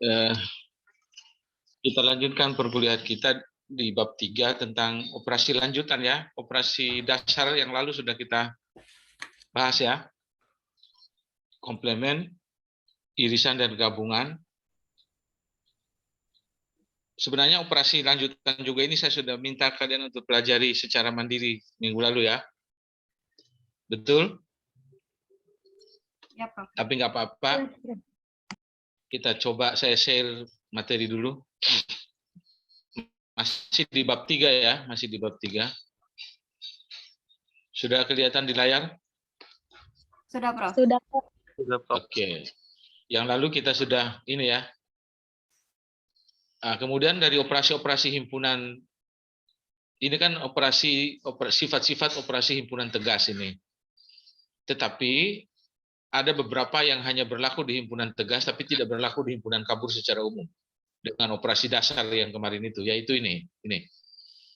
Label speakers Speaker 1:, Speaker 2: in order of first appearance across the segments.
Speaker 1: Eh, kita lanjutkan perkuliahan kita di bab 3 tentang operasi lanjutan ya. Operasi dasar yang lalu sudah kita bahas ya. Komplemen, irisan, dan gabungan. Sebenarnya operasi lanjutan juga ini saya sudah minta kalian untuk pelajari secara mandiri minggu lalu ya. Betul?
Speaker 2: Ya, Prof.
Speaker 1: Tapi nggak apa-apa. Kita coba saya share materi dulu. Masih di bab 3 ya, masih di bab 3. Sudah kelihatan di layar?
Speaker 2: Sudah, Prof.
Speaker 3: Sudah.
Speaker 1: Oke. Yang lalu kita sudah ini ya. Nah, kemudian dari operasi-operasi himpunan, ini kan sifat-sifat operasi himpunan tegas ini. Tetapi ada beberapa yang hanya berlaku di himpunan tegas, tapi tidak berlaku di himpunan kabur secara umum. Dengan operasi dasar yang kemarin itu, yaitu ini.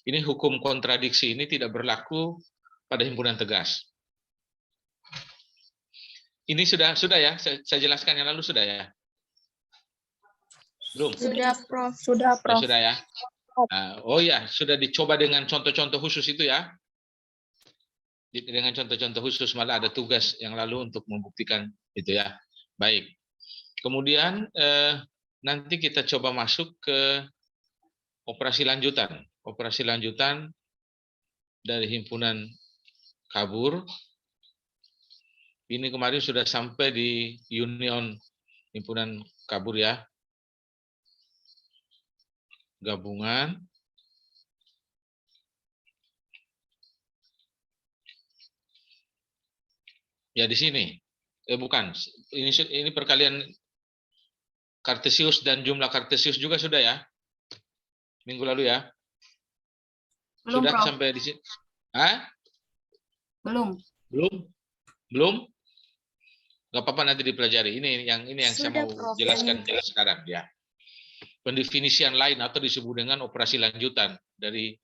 Speaker 1: Ini hukum kontradiksi ini tidak berlaku pada himpunan tegas. Ini sudah ya, saya jelaskan yang lalu sudah ya. Belum?
Speaker 3: Sudah, Prof. Sudah, Prof.
Speaker 1: Sudah ya. Oh ya, sudah dicoba dengan contoh-contoh khusus itu ya. Dengan contoh-contoh khusus, malah ada tugas yang lalu untuk membuktikan itu ya. Baik. Kemudian nanti kita coba masuk ke operasi lanjutan. Operasi lanjutan dari himpunan kabur. Ini kemarin sudah sampai di union himpunan kabur ya. Gabungan. Ya di sini. Bukan. Ini perkalian Kartesius dan jumlah Kartesius juga sudah ya. Minggu lalu ya.
Speaker 2: Belum,
Speaker 1: Sudah
Speaker 2: Prof.
Speaker 1: sampai di sini. Hah?
Speaker 2: Belum.
Speaker 1: Belum? Nggak apa-apa, nanti dipelajari. Ini yang saya
Speaker 3: Sudah,
Speaker 1: mau
Speaker 3: Prof.
Speaker 1: jelaskan sekarang ya. Pendefinisian lain atau disebut dengan operasi lanjutan dari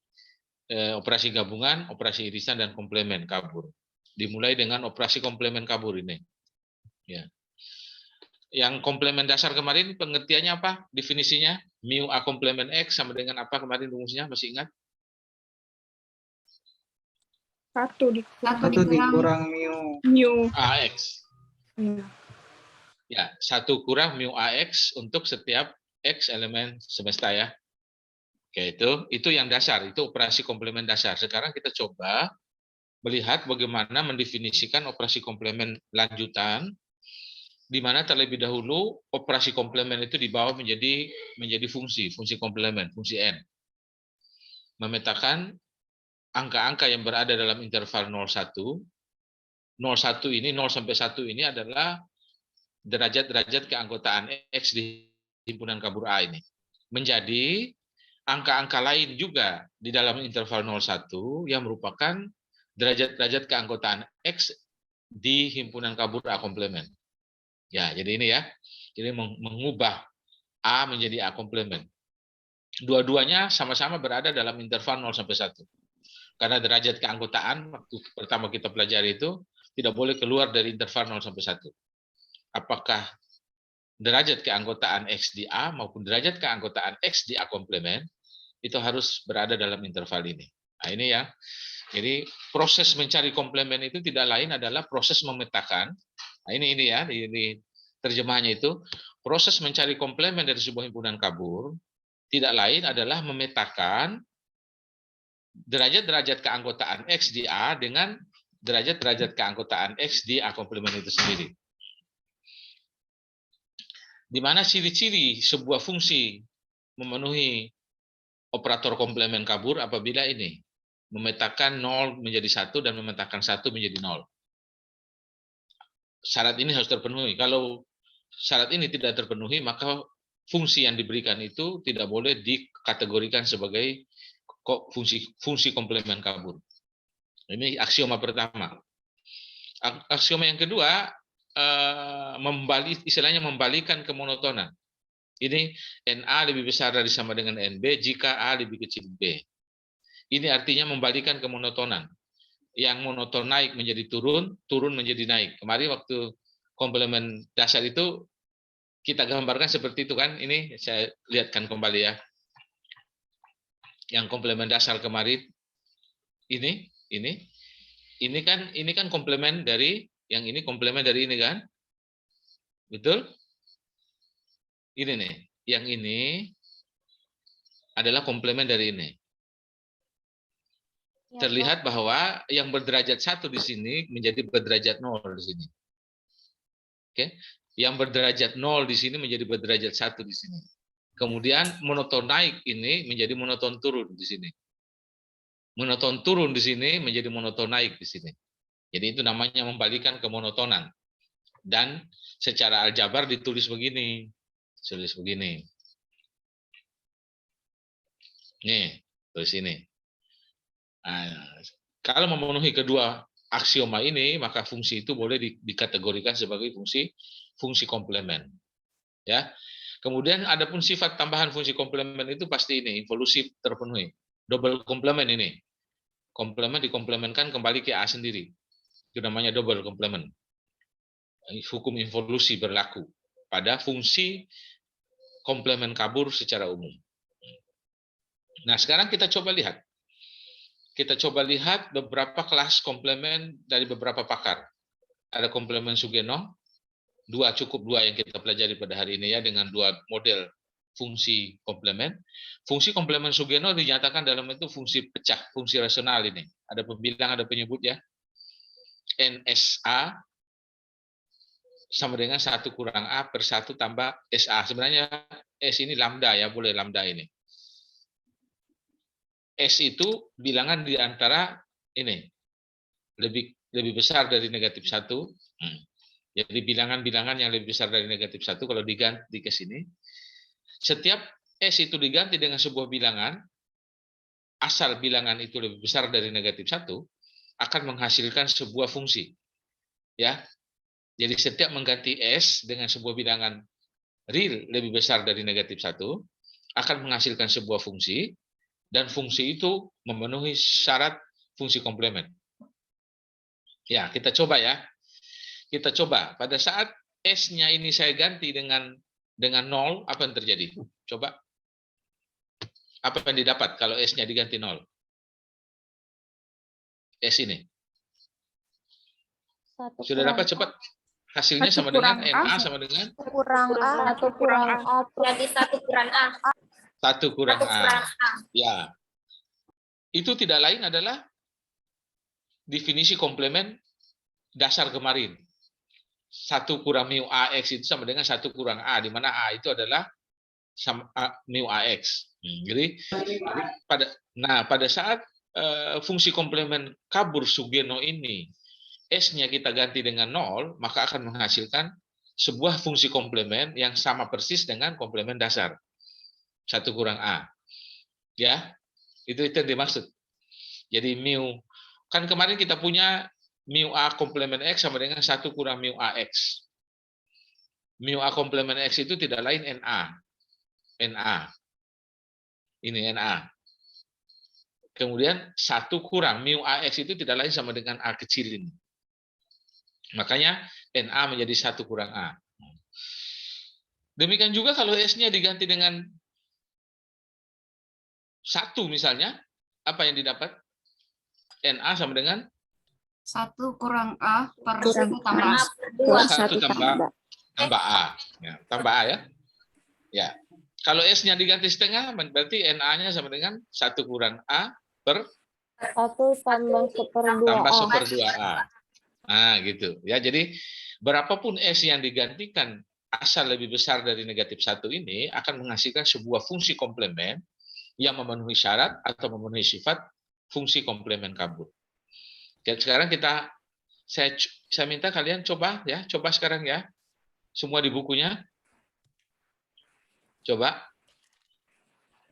Speaker 1: operasi gabungan, operasi irisan, dan komplemen kabur. Dimulai dengan operasi komplemen kabur ini. Ya. Yang komplemen dasar kemarin pengertiannya apa? Definisinya mu a komplemen x sama dengan apa kemarin rumusnya, masih ingat?
Speaker 3: Satu
Speaker 2: dikurang
Speaker 3: mu
Speaker 1: AX. Ya, 1 kurang mu AX untuk setiap X elemen semesta ya. Oke, itu yang dasar, itu operasi komplemen dasar. Sekarang kita coba melihat bagaimana mendefinisikan operasi komplemen lanjutan, di mana terlebih dahulu operasi komplemen itu dibawa menjadi fungsi komplemen, fungsi N. Memetakan angka-angka yang berada dalam interval 0,1. 0,1 ini, 0 sampai 1 ini adalah derajat-derajat keanggotaan X di himpunan kabur A ini. Menjadi angka-angka lain juga di dalam interval 0,1 yang merupakan derajat-derajat keanggotaan X di himpunan kabur A komplemen. Ya, jadi ini ya. Jadi mengubah A menjadi A komplemen. Dua-duanya sama-sama berada dalam interval 0 sampai 1. Karena derajat keanggotaan waktu pertama kita pelajari itu tidak boleh keluar dari interval 0 sampai 1. Apakah derajat keanggotaan X di A maupun derajat keanggotaan X di A komplemen itu harus berada dalam interval ini. Nah, ini ya. Jadi proses mencari komplemen itu tidak lain adalah proses memetakan. Nah, ini ya, ini terjemahannya itu proses mencari komplemen dari sebuah himpunan kabur tidak lain adalah memetakan derajat-derajat keanggotaan X di A dengan derajat-derajat keanggotaan X di A komplemen itu sendiri. Di mana ciri-ciri sebuah fungsi memenuhi operator komplemen kabur apabila ini memetakan 0 menjadi 1 dan memetakan 1 menjadi 0. Syarat ini harus terpenuhi. Kalau syarat ini tidak terpenuhi, maka fungsi yang diberikan itu tidak boleh dikategorikan sebagai fungsi komplemen kabur. Ini aksioma pertama. Aksioma yang kedua, istilahnya membalikan kemonotonan. Ini NA lebih besar dari sama dengan NB jika A lebih kecil B. Ini artinya membalikan kemonotonan. Yang monoton naik menjadi turun, turun menjadi naik. Kemarin waktu komplemen dasar itu kita gambarkan seperti itu kan. Ini saya lihatkan kembali ya. Yang komplement dasar kemarin ini kan komplement dari yang ini, komplement dari ini kan. Betul? Ini nih, yang ini adalah komplement dari ini. Terlihat bahwa yang berderajat 1 di sini menjadi berderajat 0 di sini. Oke. Yang berderajat 0 di sini menjadi berderajat 1 di sini. Kemudian monoton naik ini menjadi monoton turun di sini. Monoton turun di sini menjadi monoton naik di sini. Jadi itu namanya membalikan kemonotonan. Dan secara aljabar ditulis begini. Tulis begini. Nih, tulis ini. Nah, kalau memenuhi kedua aksioma ini, maka fungsi itu boleh dikategorikan sebagai fungsi komplement. Ya. Kemudian adapun sifat tambahan fungsi komplement itu pasti ini, involusif terpenuhi. Double komplement ini. Komplement dikomplementkan kembali ke A sendiri. Itu namanya double komplement. Hukum involusi berlaku pada fungsi komplement kabur secara umum. Nah, sekarang kita coba lihat. Kita coba lihat beberapa kelas komplement dari beberapa pakar. Ada komplement Sugeno, cukup dua yang kita pelajari pada hari ini ya, dengan dua model fungsi komplement. Fungsi komplement Sugeno dinyatakan dalam itu fungsi pecah, fungsi rasional ini. Ada pembilang, ada penyebut ya. NSA sama dengan 1 kurang A per 1 tambah SA. Sebenarnya S ini lambda ya, boleh lambda ini. S itu bilangan di antara ini lebih besar dari negatif 1. Jadi bilangan-bilangan yang lebih besar dari negatif 1 kalau diganti ke sini. Setiap S itu diganti dengan sebuah bilangan, asal bilangan itu lebih besar dari negatif 1, akan menghasilkan sebuah fungsi. Ya. Jadi setiap mengganti S dengan sebuah bilangan real lebih besar dari negatif 1, akan menghasilkan sebuah fungsi, dan fungsi itu memenuhi syarat fungsi komplement. Ya, kita coba ya. Kita coba. Pada saat S-nya ini saya ganti dengan 0, apa yang terjadi? Coba. Apa yang didapat kalau S-nya diganti 0? S ini. Sudah dapat cepat. Hasilnya sama dengan NA sama dengan
Speaker 4: kurang A, 1 kurang A.
Speaker 2: Jadi 1 kurang A.
Speaker 1: 1 kurang A. Ya. Itu tidak lain adalah definisi komplement dasar kemarin. 1 kurang mu AX itu sama dengan 1 kurang A, di mana A itu adalah sama mu AX. Jadi pada saat fungsi komplement kabur Sugeno ini, S-nya kita ganti dengan 0, maka akan menghasilkan sebuah fungsi komplement yang sama persis dengan komplement dasar. 1 kurang A. Ya, itu yang dimaksud. Jadi mu, kan kemarin kita punya mu A komplement X sama dengan 1 kurang mu AX. Mu A komplement X itu tidak lain NA. Ini NA. Kemudian 1 kurang mu AX itu tidak lain sama dengan A kecil ini. Makanya NA menjadi 1 kurang A. Demikian juga kalau S-nya diganti dengan 1 misalnya, apa yang didapat? NA sama dengan
Speaker 2: 1 kurang A per
Speaker 4: Kurang
Speaker 2: 1 tambah A.
Speaker 1: 1 tambah A. Ya, tambah A ya. Ya. Kalau S-nya diganti setengah, berarti NA-nya sama dengan 1 kurang A per
Speaker 4: 1 tambah 1/2
Speaker 1: tambah
Speaker 4: A.
Speaker 1: 1/2 A. Nah, gitu. Ya, jadi berapapun S yang digantikan asal lebih besar dari negatif 1 ini akan menghasilkan sebuah fungsi komplement yang memenuhi syarat atau memenuhi sifat fungsi komplement kabur. Sekarang saya minta kalian coba sekarang ya. Semua di bukunya. Coba.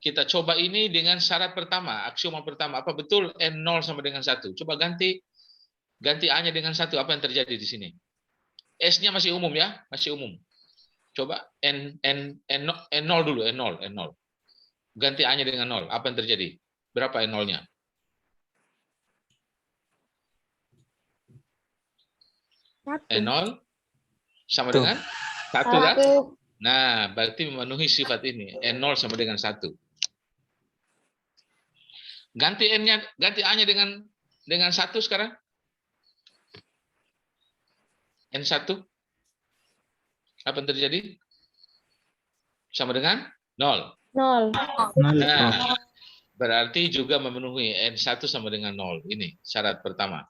Speaker 1: Kita coba ini dengan syarat pertama, aksioma pertama. Apa betul N0 sama dengan 1? Coba ganti A-nya dengan 1, apa yang terjadi di sini? S-nya masih umum ya, masih umum. Coba N0 dulu, N0. Ganti A-nya dengan 0, apa yang terjadi? Berapa N0-nya? N0 sama dengan 1 kan? Nah, berarti memenuhi sifat ini. N0 sama dengan 1. Ganti N-nya, ganti A-nya dengan 1 sekarang. N1. Apa yang terjadi? Sama dengan 0.
Speaker 4: 0.
Speaker 1: Nah, berarti juga memenuhi N1 sama dengan 0. Ini syarat pertama.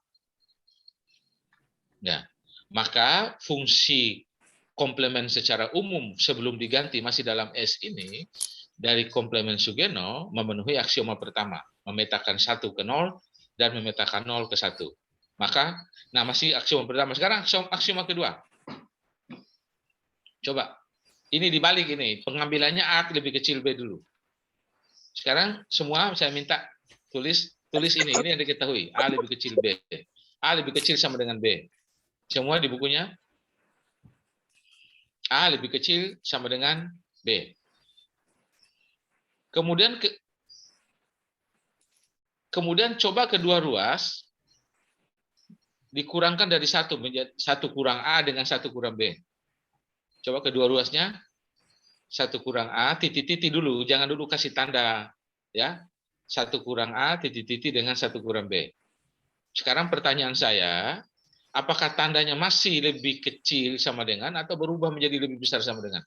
Speaker 1: Ya. Maka fungsi komplement secara umum sebelum diganti masih dalam S ini dari komplement Sugeno memenuhi aksioma pertama, memetakan 1 ke 0 dan memetakan 0 ke 1. Maka nah masih aksioma pertama. Sekarang aksioma kedua. Coba. Ini dibalik ini, pengambilannya A lebih kecil B dulu. Sekarang semua saya minta tulis ini yang diketahui. A lebih kecil B. A lebih kecil sama dengan B. Semua di bukunya A lebih kecil sama dengan B. Kemudian coba kedua ruas dikurangkan dari 1 menjadi 1 kurang A dengan 1 kurang B. Coba kedua ruasnya 1 kurang A titik-titik dulu, jangan dulu kasih tanda ya. 1 kurang A titik-titik dengan 1 kurang B. Sekarang pertanyaan saya, apakah tandanya masih lebih kecil sama dengan atau berubah menjadi lebih besar sama dengan?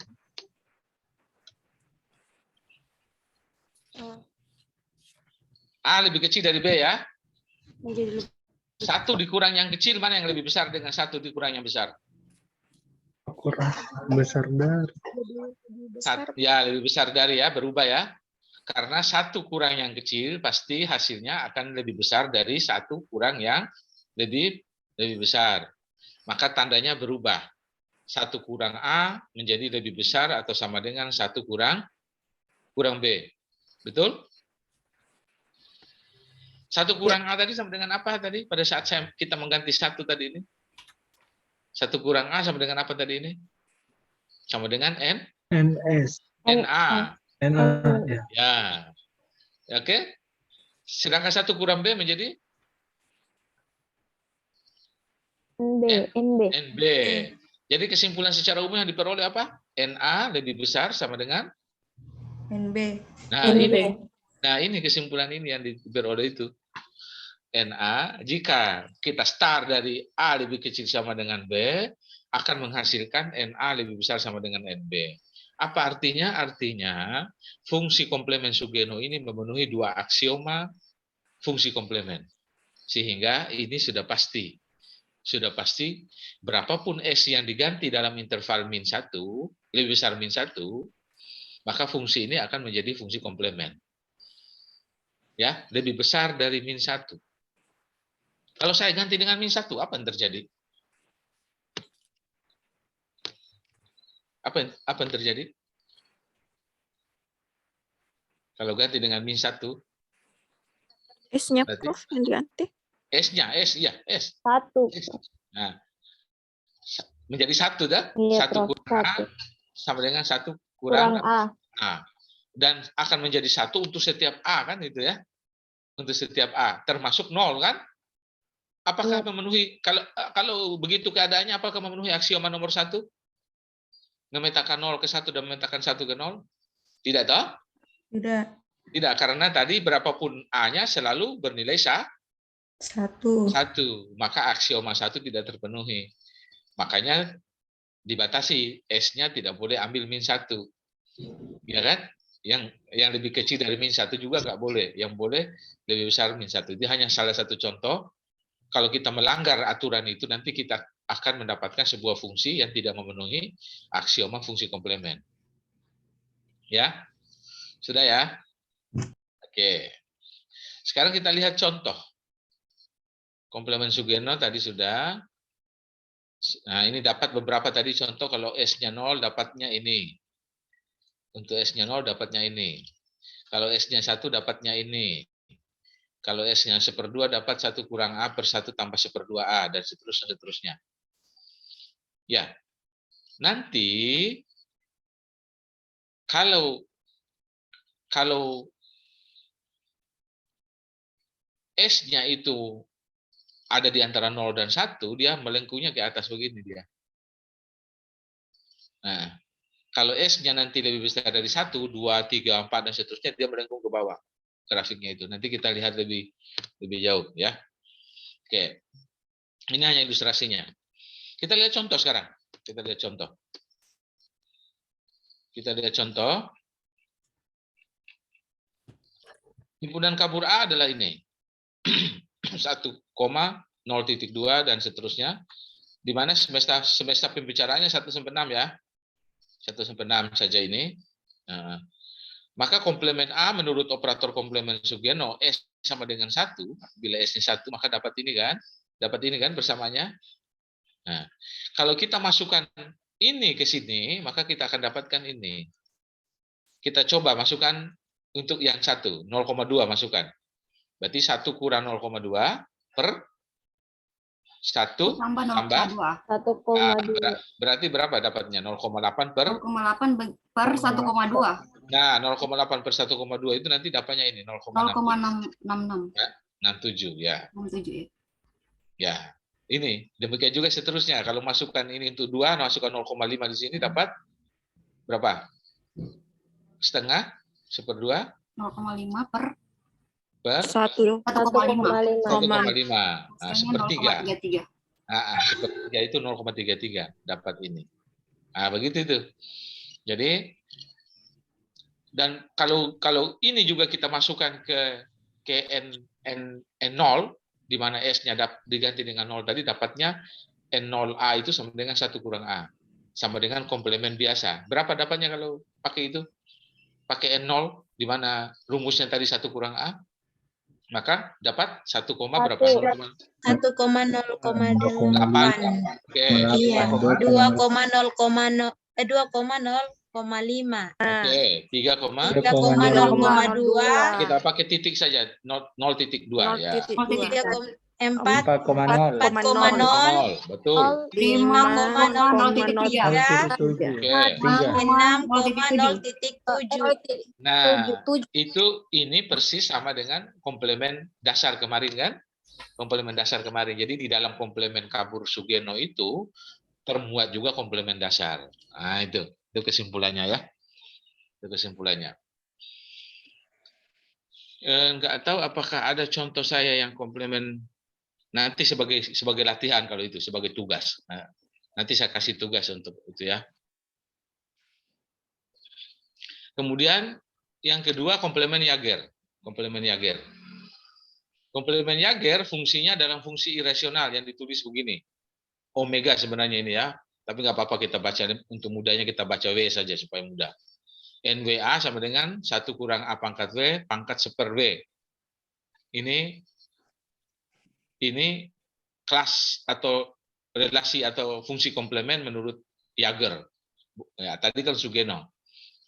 Speaker 1: A lebih kecil dari B ya.
Speaker 2: Menjadi lebih
Speaker 1: 1 dikurang yang kecil, mana yang lebih besar dengan 1 dikurang yang besar?
Speaker 5: Kurang besar dari.
Speaker 1: Ya, lebih besar dari ya, berubah ya. Karena 1 kurang yang kecil pasti hasilnya akan lebih besar dari 1 kurang yang lebih besar. Maka tandanya berubah. 1 kurang A menjadi lebih besar atau sama dengan 1 kurang B. Betul? 1 kurang A tadi sama dengan apa tadi? Pada saat kita mengganti 1 tadi ini. 1 kurang A sama dengan apa tadi ini? Sama dengan
Speaker 5: NS.
Speaker 1: NA.
Speaker 5: NA. Ya.
Speaker 1: Ya. Oke. Sedangkan 1 kurang B menjadi
Speaker 4: NB.
Speaker 1: NB. Jadi kesimpulan secara umum yang diperoleh apa? NA lebih besar sama dengan
Speaker 2: NB.
Speaker 1: Nah, ini kesimpulan ini yang diperoleh itu. NA, jika kita start dari A lebih kecil sama dengan B, akan menghasilkan NA lebih besar sama dengan NB. Apa artinya? Artinya fungsi komplement Sugeno ini memenuhi 2 aksioma fungsi komplement. Sehingga ini sudah pasti. Sudah pasti berapapun S yang diganti dalam interval min 1, lebih besar min 1, maka fungsi ini akan menjadi fungsi komplement. Ya, lebih besar dari min 1. Kalau saya ganti dengan min 1, apa yang terjadi? Apa yang terjadi? Kalau ganti dengan min 1,
Speaker 3: S-nya
Speaker 1: berarti
Speaker 3: Prof yang diganti.
Speaker 1: S-nya, S.
Speaker 4: 1.
Speaker 1: Nah, menjadi 1 dah.
Speaker 4: Iya,
Speaker 1: 1
Speaker 4: Prof.
Speaker 1: kurang A
Speaker 4: 1.
Speaker 1: sama dengan 1
Speaker 4: Kurang A.
Speaker 1: A. Dan akan menjadi 1 untuk setiap A kan itu ya. Untuk setiap A, termasuk 0 kan? Apakah memenuhi, kalau begitu keadaannya, apakah memenuhi aksioma nomor 1? Memetakan 0 ke 1 dan memetakan 1 ke 0? Tidak toh? Tidak, karena tadi berapapun A-nya selalu bernilai 1. Maka aksioma 1 tidak terpenuhi. Makanya dibatasi, S-nya tidak boleh ambil min 1. Ya kan? Yang lebih kecil dari min 1 juga nggak boleh. Yang boleh lebih besar min 1. Itu hanya salah satu contoh. Kalau kita melanggar aturan itu, nanti kita akan mendapatkan sebuah fungsi yang tidak memenuhi aksioma fungsi komplement. Ya? Sudah ya? Oke. Sekarang kita lihat contoh. Komplement Sugeno tadi sudah. Nah, ini dapat beberapa tadi contoh. Kalau S-nya 0, dapatnya ini. Untuk S-nya 0, dapatnya ini. Kalau S-nya 1, dapatnya ini. Kalau S-nya 1/2, dapat 1 kurang A per 1 tambah 1/2A, dan seterusnya. Ya. Nanti, kalau S-nya itu ada di antara 0 dan 1, dia melengkungnya ke atas begini dia. Nah, Kalau S-nya nanti lebih besar dari 1, 2, 3, 4, dan seterusnya, dia melengkung ke bawah grafiknya itu. Nanti kita lihat lebih jauh ya. Oke. Ini hanya ilustrasinya. Kita lihat contoh sekarang. Kita lihat contoh. Himpunan kabur A adalah ini. 1,0.2 dan seterusnya. Di mana semesta pembicaraannya 1 sampai 6 ya. 1 sampai 6 saja ini. Nah, maka komplemen A menurut operator komplemen Sugeno S sama dengan 1. Bila S-nya 1 maka dapat ini kan? Dapat ini kan bersamanya. Nah, kalau kita masukkan ini ke sini, maka kita akan dapatkan ini. Kita coba masukkan untuk yang 1, 0,2 masukkan. Berarti 1 kurang 0,2 per 1 tambah
Speaker 4: 1,2.
Speaker 1: berarti berapa dapatnya? 0,8 per
Speaker 2: 0,8 per 1,2.
Speaker 1: Nah, 0,8 per 1,2 itu nanti dapatnya ini
Speaker 2: 0,666.
Speaker 1: 67 ya.
Speaker 2: 67 ya.
Speaker 1: Ya. Ini demikian juga seterusnya. Kalau masukkan ini untuk 2, masukkan 0,5 di sini dapat berapa? Setengah, 1/2
Speaker 2: 0,5 per
Speaker 3: 1,5.
Speaker 1: 1,5. Nah, 1/3.
Speaker 2: 0,33.
Speaker 1: Nah, 1/3 itu 0,33 dapat ini. Nah, begitu itu. Jadi dan kalau ini juga kita masukkan ke N0 di mana S-nya diganti dengan 0 tadi, dapatnya N0A itu sama dengan 1 kurang A. Sama dengan komplemen biasa. Berapa dapatnya kalau pakai itu? Pakai N0 di mana rumusnya tadi 1 kurang A. Maka dapat 1, berapa?
Speaker 6: 1,0,8.
Speaker 1: Oke.
Speaker 6: Iya, 2,0,5.
Speaker 1: Oke,
Speaker 6: 3,0,2.
Speaker 1: kita pakai titik saja, 0,2 ya.
Speaker 6: 4,0.
Speaker 1: 4,0, betul.
Speaker 2: 5,0,03.
Speaker 1: Oke.
Speaker 6: 6,0,7.
Speaker 1: Nah, ini persis sama dengan komplemen dasar kemarin kan? Komplemen dasar kemarin. Jadi di dalam komplemen kabur Sugeno itu termuat juga komplemen dasar. Nah, itu kesimpulannya ya. Itu kesimpulannya. Enggak tahu apakah ada contoh saya yang komplemen nanti sebagai latihan kalau itu sebagai tugas. Nah, nanti saya kasih tugas untuk itu ya. Kemudian yang kedua komplemen Jaeger. Komplemen Jaeger. Komplemen Jaeger fungsinya dalam fungsi irasional yang ditulis begini. Omega sebenarnya ini ya. Tapi nggak apa-apa kita baca, untuk mudahnya kita baca W saja supaya mudah. NWA sama dengan 1 kurang A pangkat W pangkat 1/W. Ini kelas atau relasi atau fungsi komplemen menurut Jaeger. Ya, tadi kan Sugeno.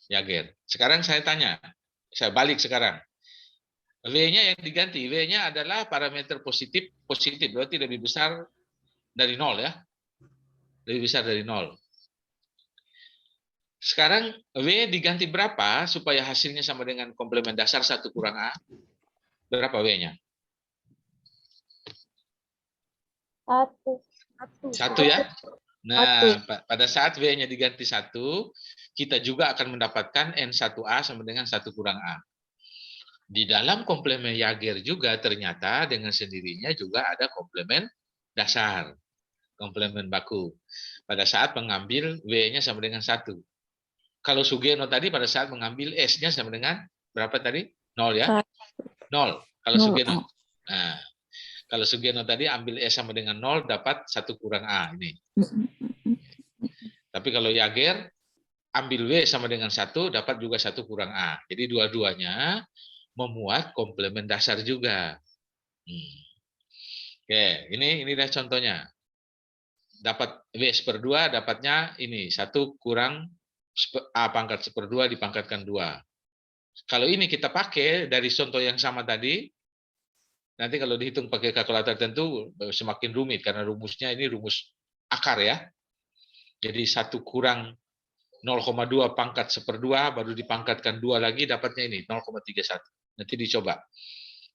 Speaker 1: Jaeger. Sekarang saya tanya, saya balik sekarang. W-nya yang diganti, W-nya adalah parameter positif, berarti lebih besar dari 0 ya. Lebih besar dari 0. Sekarang W diganti berapa supaya hasilnya sama dengan komplemen dasar 1 kurang A? Berapa W-nya? 1 ya. Nah, pada saat W-nya diganti 1, kita juga akan mendapatkan N1A sama dengan 1 kurang A. Di dalam komplemen Jaeger juga ternyata dengan sendirinya juga ada komplemen dasar. Komplemen baku. Pada saat mengambil W-nya sama dengan 1. Kalau Sugeno tadi pada saat mengambil S-nya sama dengan berapa tadi? 0 ya? 0. Kalau Sugeno. Nah, kalau Sugeno tadi ambil S sama dengan 0 dapat 1 kurang A ini. Tapi kalau Jaeger ambil W sama dengan 1 dapat juga 1 kurang A. Jadi dua-duanya memuat komplemen dasar juga. Oke, ini dah contohnya. Dapat W 1/2 dapatnya ini 1 kurang A pangkat 1/2 dipangkatkan 2. Kalau ini kita pakai dari contoh yang sama tadi, nanti kalau dihitung pakai kalkulator tentu semakin rumit karena rumusnya ini rumus akar ya. Jadi 1 kurang 0,2 pangkat 1/2 baru dipangkatkan 2 lagi dapatnya ini 0,31. Nanti dicoba.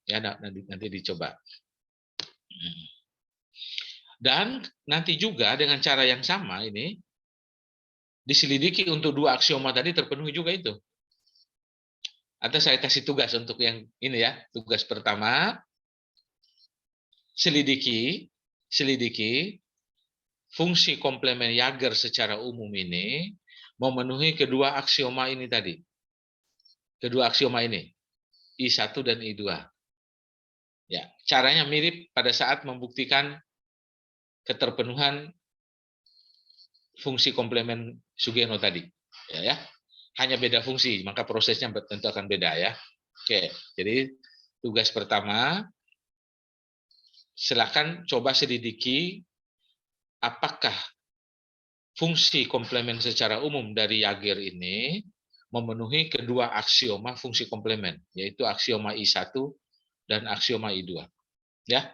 Speaker 1: Ya, nanti dicoba. Dan nanti juga dengan cara yang sama ini diselidiki untuk dua aksioma tadi terpenuhi juga itu. Atau saya kasih tugas untuk yang ini ya. Tugas pertama, selidiki fungsi komplement Jaeger secara umum ini memenuhi kedua aksioma ini tadi. Kedua aksioma ini, I1 dan I2. Ya, caranya mirip pada saat membuktikan keterpenuhan fungsi komplement Sugeno tadi. Ya. Hanya beda fungsi, maka prosesnya tentu akan beda ya. Oke, jadi tugas pertama, silakan coba selidiki apakah fungsi komplement secara umum dari Jaeger ini memenuhi kedua aksioma fungsi komplement, yaitu aksioma I1 dan aksioma I2. Ya.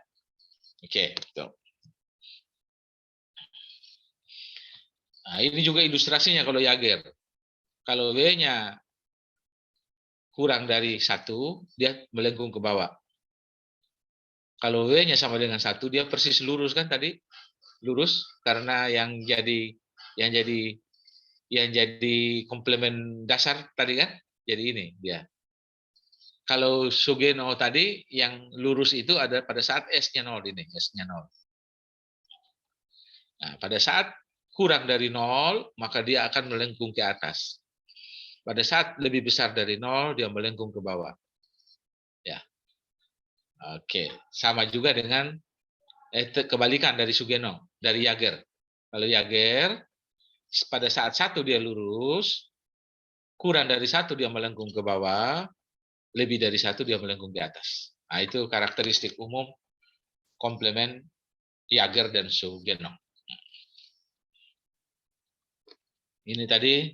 Speaker 1: Oke, betul. Nah, ini juga ilustrasinya kalau Jaeger. Kalau W-nya kurang dari 1, dia melengkung ke bawah. Kalau W-nya sama dengan 1, dia persis lurus kan tadi? Lurus karena yang jadi komplement dasar tadi kan? Jadi ini dia. Kalau Sugeno tadi yang lurus itu ada pada saat S-nya 0 ini, S-nya 0. Nah, pada saat kurang dari 0, maka dia akan melengkung ke atas. Pada saat lebih besar dari 0, dia melengkung ke bawah. Ya. Oke, sama juga dengan kebalikan dari Sugeno, dari Jaeger. Kalau Jaeger pada saat 1 dia lurus, kurang dari 1 dia melengkung ke bawah, lebih dari 1 dia melengkung ke atas. Nah, itu karakteristik umum komplement Jaeger dan Sugeno. Ini tadi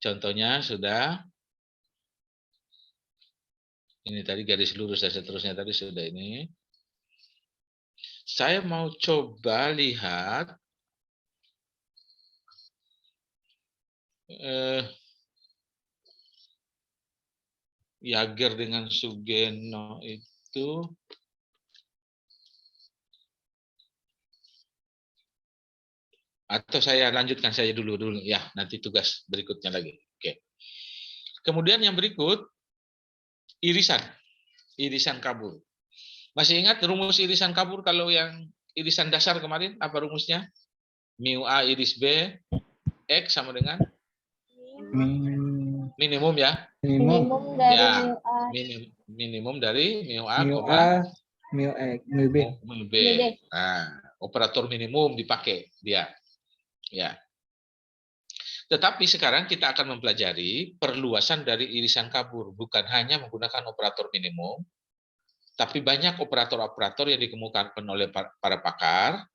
Speaker 1: contohnya sudah. Ini tadi garis lurus dan seterusnya tadi sudah ini. Saya mau coba lihat Jaeger dengan Sugeno itu atau saya lanjutkan saja dulu ya, nanti tugas berikutnya lagi. Oke. Kemudian yang berikut irisan kabur. Masih ingat rumus irisan kabur kalau yang irisan dasar kemarin apa rumusnya? Mu A iris B X sama dengan minimum ya.
Speaker 4: Minimum dari
Speaker 1: Ya,
Speaker 4: mu A.
Speaker 1: minimum dari mu A,
Speaker 5: Mu A, mu X, mu B.
Speaker 1: mu B. Nah, operator minimum dipakai dia. Ya. Tetapi sekarang kita akan mempelajari perluasan dari irisan kabur, bukan hanya menggunakan operator minimum, tapi banyak operator-operator yang dikemukakan oleh para pakar,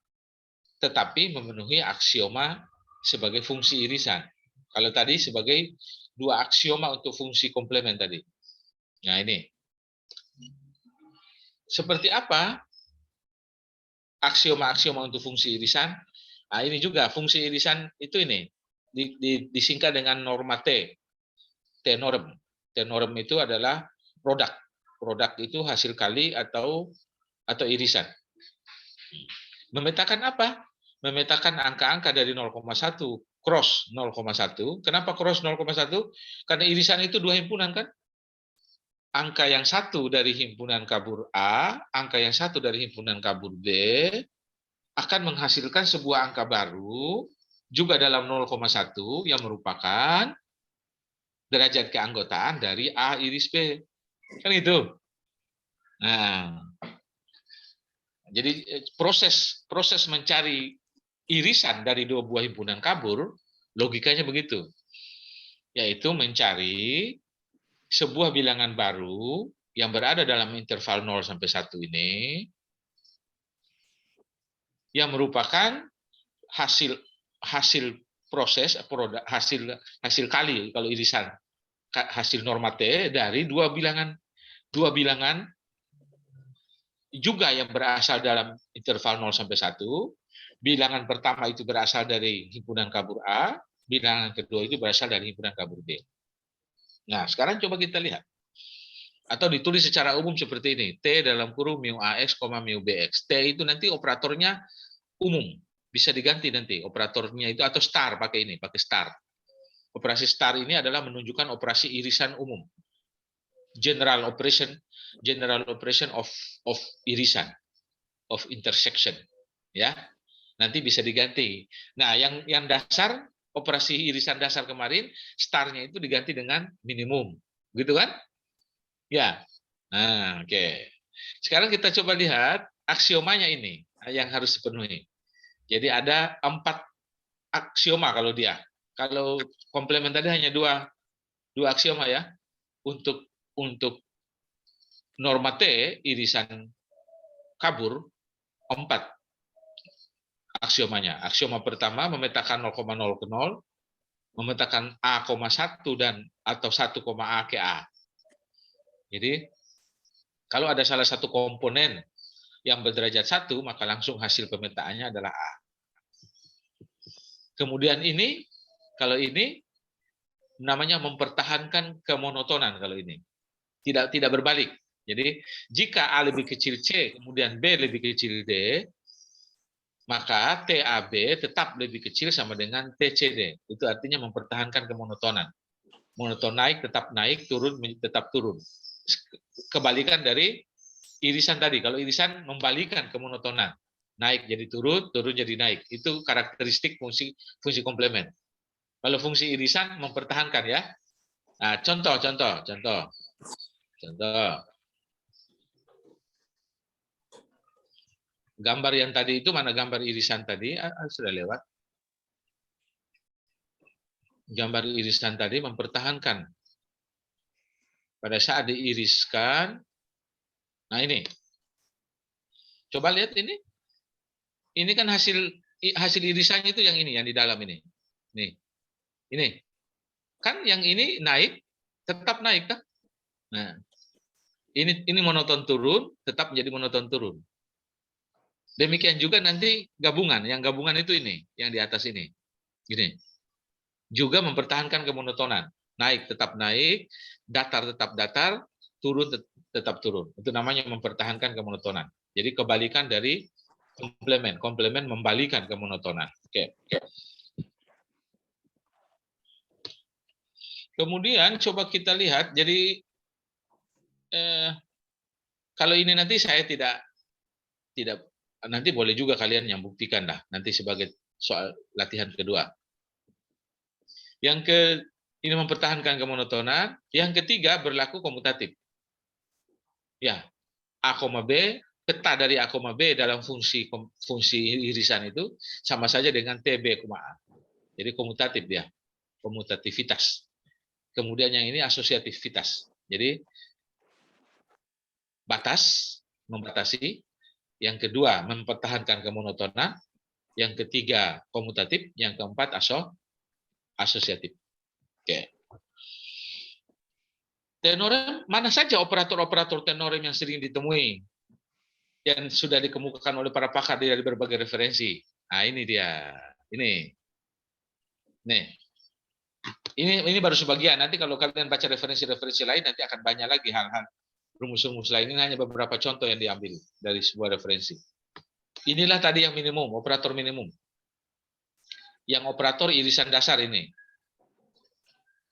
Speaker 1: tetapi memenuhi aksioma sebagai fungsi irisan. Kalau tadi sebagai dua aksioma untuk fungsi komplement tadi. Nah ini. Seperti apa aksioma-aksioma untuk fungsi irisan? Nah ini juga fungsi irisan itu ini. Disingkat dengan norma T. T-norm. T-norm itu adalah produk. Produk itu hasil kali atau irisan. Memetakan apa? Memetakan angka-angka dari 0,1 cross 0,1. Kenapa cross 0,1? Karena irisan itu dua himpunan kan? Angka yang satu dari himpunan kabur A, angka yang satu dari himpunan kabur B akan menghasilkan sebuah angka baru juga dalam 0,1 yang merupakan derajat keanggotaan dari A iris B. Kan itu. Nah, jadi proses mencari irisan dari dua buah himpunan kabur, logikanya begitu. Yaitu mencari sebuah bilangan baru yang berada dalam interval 0 sampai 1 ini yang merupakan hasil proses hasil kali kalau irisan hasil norma T dari dua bilangan juga yang berasal dalam interval 0 sampai 1. Bilangan pertama itu berasal dari himpunan kabur A, bilangan kedua itu berasal dari himpunan kabur B. Nah, sekarang coba kita lihat. Atau ditulis secara umum seperti ini. T dalam kurung mu AX, mu BX. T itu nanti operatornya umum. bisa diganti nanti operatornya itu, atau star, pakai ini, pakai star. Operasi star ini adalah menunjukkan operasi irisan umum. General operation of irisan, of intersection, ya. Nanti bisa diganti. Nah, yang dasar operasi irisan dasar kemarin, starnya itu diganti dengan minimum, gitu kan? Ya. Nah, oke. Sekarang kita coba lihat aksiomanya ini yang harus dipenuhi. Jadi ada 4 aksioma kalau dia. Kalau komplement tadi hanya dua aksioma ya. Untuk norma T irisan kabur 4 aksiomanya. Aksioma pertama memetakan 0,0 ke 0, memetakan A,1 dan atau 1,A ke A. Jadi kalau ada salah satu komponen yang berderajat 1, maka langsung hasil pemetaannya adalah A. Kemudian ini, kalau ini namanya mempertahankan kemonotonan kalau ini. Tidak berbalik. Jadi jika A lebih kecil C, kemudian B lebih kecil D, maka TAB tetap lebih kecil sama dengan TCD. Itu artinya mempertahankan kemonotonan. Monoton naik, turun, tetap turun. Kebalikan dari irisan tadi. Kalau irisan membalikan kemonotonan. Naik jadi turun, turun jadi naik. Itu karakteristik fungsi komplement. Kalau fungsi irisan mempertahankan ya. Nah, contoh. Gambar yang tadi itu mana gambar irisan tadi? Sudah lewat. Gambar irisan tadi mempertahankan. Pada saat diiriskan, nah ini. Coba lihat ini. Ini kan hasil irisannya itu yang ini, yang di dalam ini. Nih. Ini. Kan yang ini naik, tetap naik kan? Nah. Ini monoton turun, tetap menjadi monoton turun. Demikian juga nanti gabungan. Yang gabungan itu ini, yang di atas ini. Gini. Juga mempertahankan kemonotonan. Naik tetap naik, datar tetap datar, turun tetap turun. Itu namanya mempertahankan kemonotonan. Jadi kebalikan dari komplement. Komplement membalikan kemonotonan. Oke. Kemudian coba kita lihat. Jadi kalau ini nanti saya tidak nanti boleh juga kalian yang buktikan lah nanti sebagai soal latihan kedua. Ini mempertahankan kemonotonan. Yang ketiga berlaku komutatif. Ya, A, B, peta dari A, B dalam fungsi irisan itu sama saja dengan TB, A. Jadi komutatif dia, komutativitas. Kemudian yang ini asosiativitas. Jadi batas, membatasi. Yang kedua mempertahankan kemonotonan. Yang ketiga komutatif. Yang keempat asosiatif. Oke. Tenorem, mana saja operator-operator tenorem yang sering ditemui, yang sudah dikemukakan oleh para pakar dari berbagai referensi. Nah, ini dia. Ini. Nih. Ini baru sebagian. Nanti kalau kalian baca referensi-referensi lain, nanti akan banyak lagi hal-hal rumus-rumus lain. Ini hanya beberapa contoh yang diambil dari sebuah referensi. Inilah tadi yang minimum, operator minimum. Yang operator irisan dasar ini.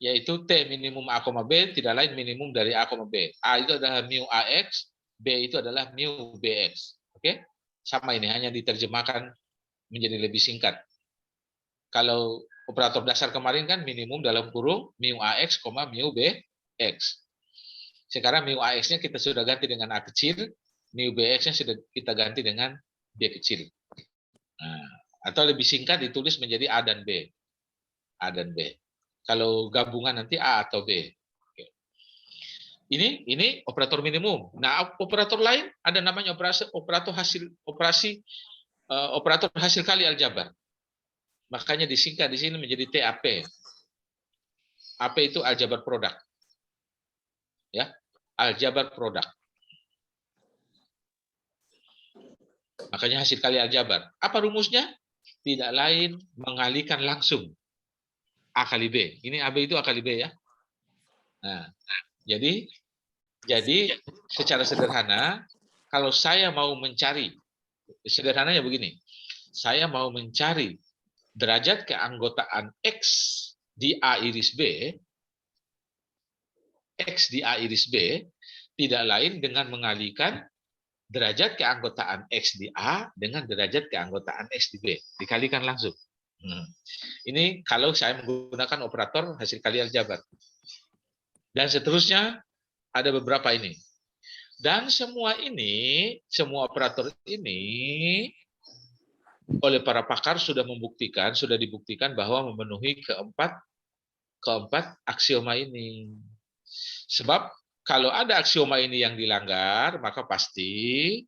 Speaker 1: Yaitu T minimum A, B, tidak lain minimum dari A, B. A itu adalah mu AX, B itu adalah mu BX. Oke? Sama ini, hanya diterjemahkan menjadi lebih singkat. Kalau operator dasar kemarin kan minimum dalam kurung mu AX, mu BX. Sekarang mu AX-nya kita sudah ganti dengan A kecil, mu BX-nya sudah kita ganti dengan B kecil. Nah, atau lebih singkat ditulis menjadi A dan B. A dan B. Kalau gabungan nanti A atau B. Oke. Ini operator minimum. Nah, operator lain ada namanya operator hasil kali aljabar. Makanya disingkat di sini menjadi TAP. AP itu aljabar produk. Ya, aljabar produk. Makanya hasil kali aljabar. Apa rumusnya? Tidak lain mengalihkan langsung A kali B. Ini AB itu A kali B ya. Nah, jadi secara sederhana, kalau saya mau mencari, sederhananya begini. saya mau mencari derajat keanggotaan X di A iris B, X di A iris B, tidak lain dengan mengalihkan derajat keanggotaan X di A dengan derajat keanggotaan X di B. Dikalikan langsung. Ini kalau saya menggunakan operator hasil kali aljabar. Dan seterusnya ada beberapa ini. Dan semua ini, semua operator ini oleh para pakar sudah dibuktikan bahwa memenuhi keempat aksioma ini. Sebab kalau ada aksioma ini yang dilanggar, maka pasti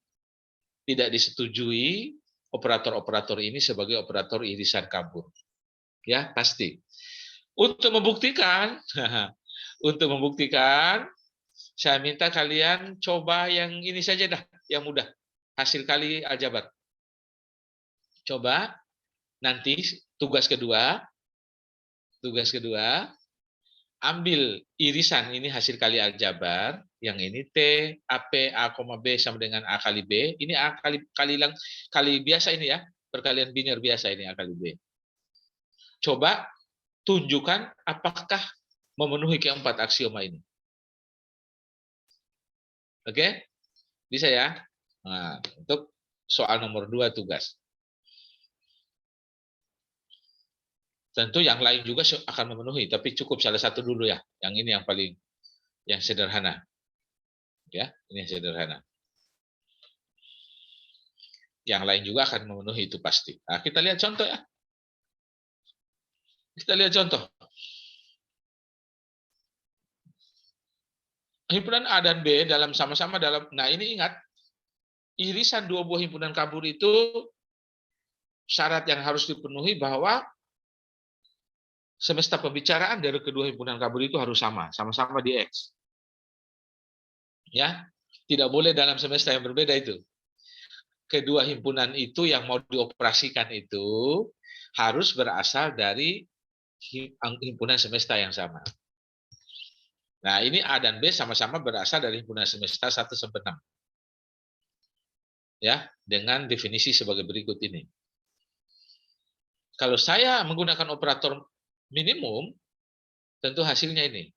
Speaker 1: tidak disetujui operator-operator ini sebagai operator irisan kabur. Ya, pasti. Untuk membuktikan, saya minta kalian coba yang ini saja dah, yang mudah. Hasil kali aljabar. Coba nanti tugas kedua, ambil irisan ini hasil kali aljabar, yang ini T, AP, A, B sama dengan A kali B. Ini A kali biasa ini ya, perkalian biner biasa ini A kali B. Coba tunjukkan apakah memenuhi keempat aksioma ini. Oke? Bisa ya? Nah, untuk soal nomor 2 tugas. Tentu yang lain juga akan memenuhi, tapi cukup salah satu dulu ya. Yang ini yang sederhana. Ya, ini yang sederhana. Yang lain juga akan memenuhi itu pasti. Nah, kita lihat contoh ya. Kita lihat contoh. Himpunan A dan B sama-sama dalam, nah ini ingat, irisan dua buah himpunan kabur itu syarat yang harus dipenuhi bahwa semesta pembicaraan dari kedua himpunan kabur itu harus sama-sama di X. Ya, tidak boleh dalam semesta yang berbeda itu. Kedua himpunan itu yang mau dioperasikan itu harus berasal dari himpunan semesta yang sama. Nah, ini A dan B sama-sama berasal dari himpunan semesta 1-6. Ya, dengan definisi sebagai berikut ini. Kalau saya menggunakan operator minimum, tentu hasilnya ini.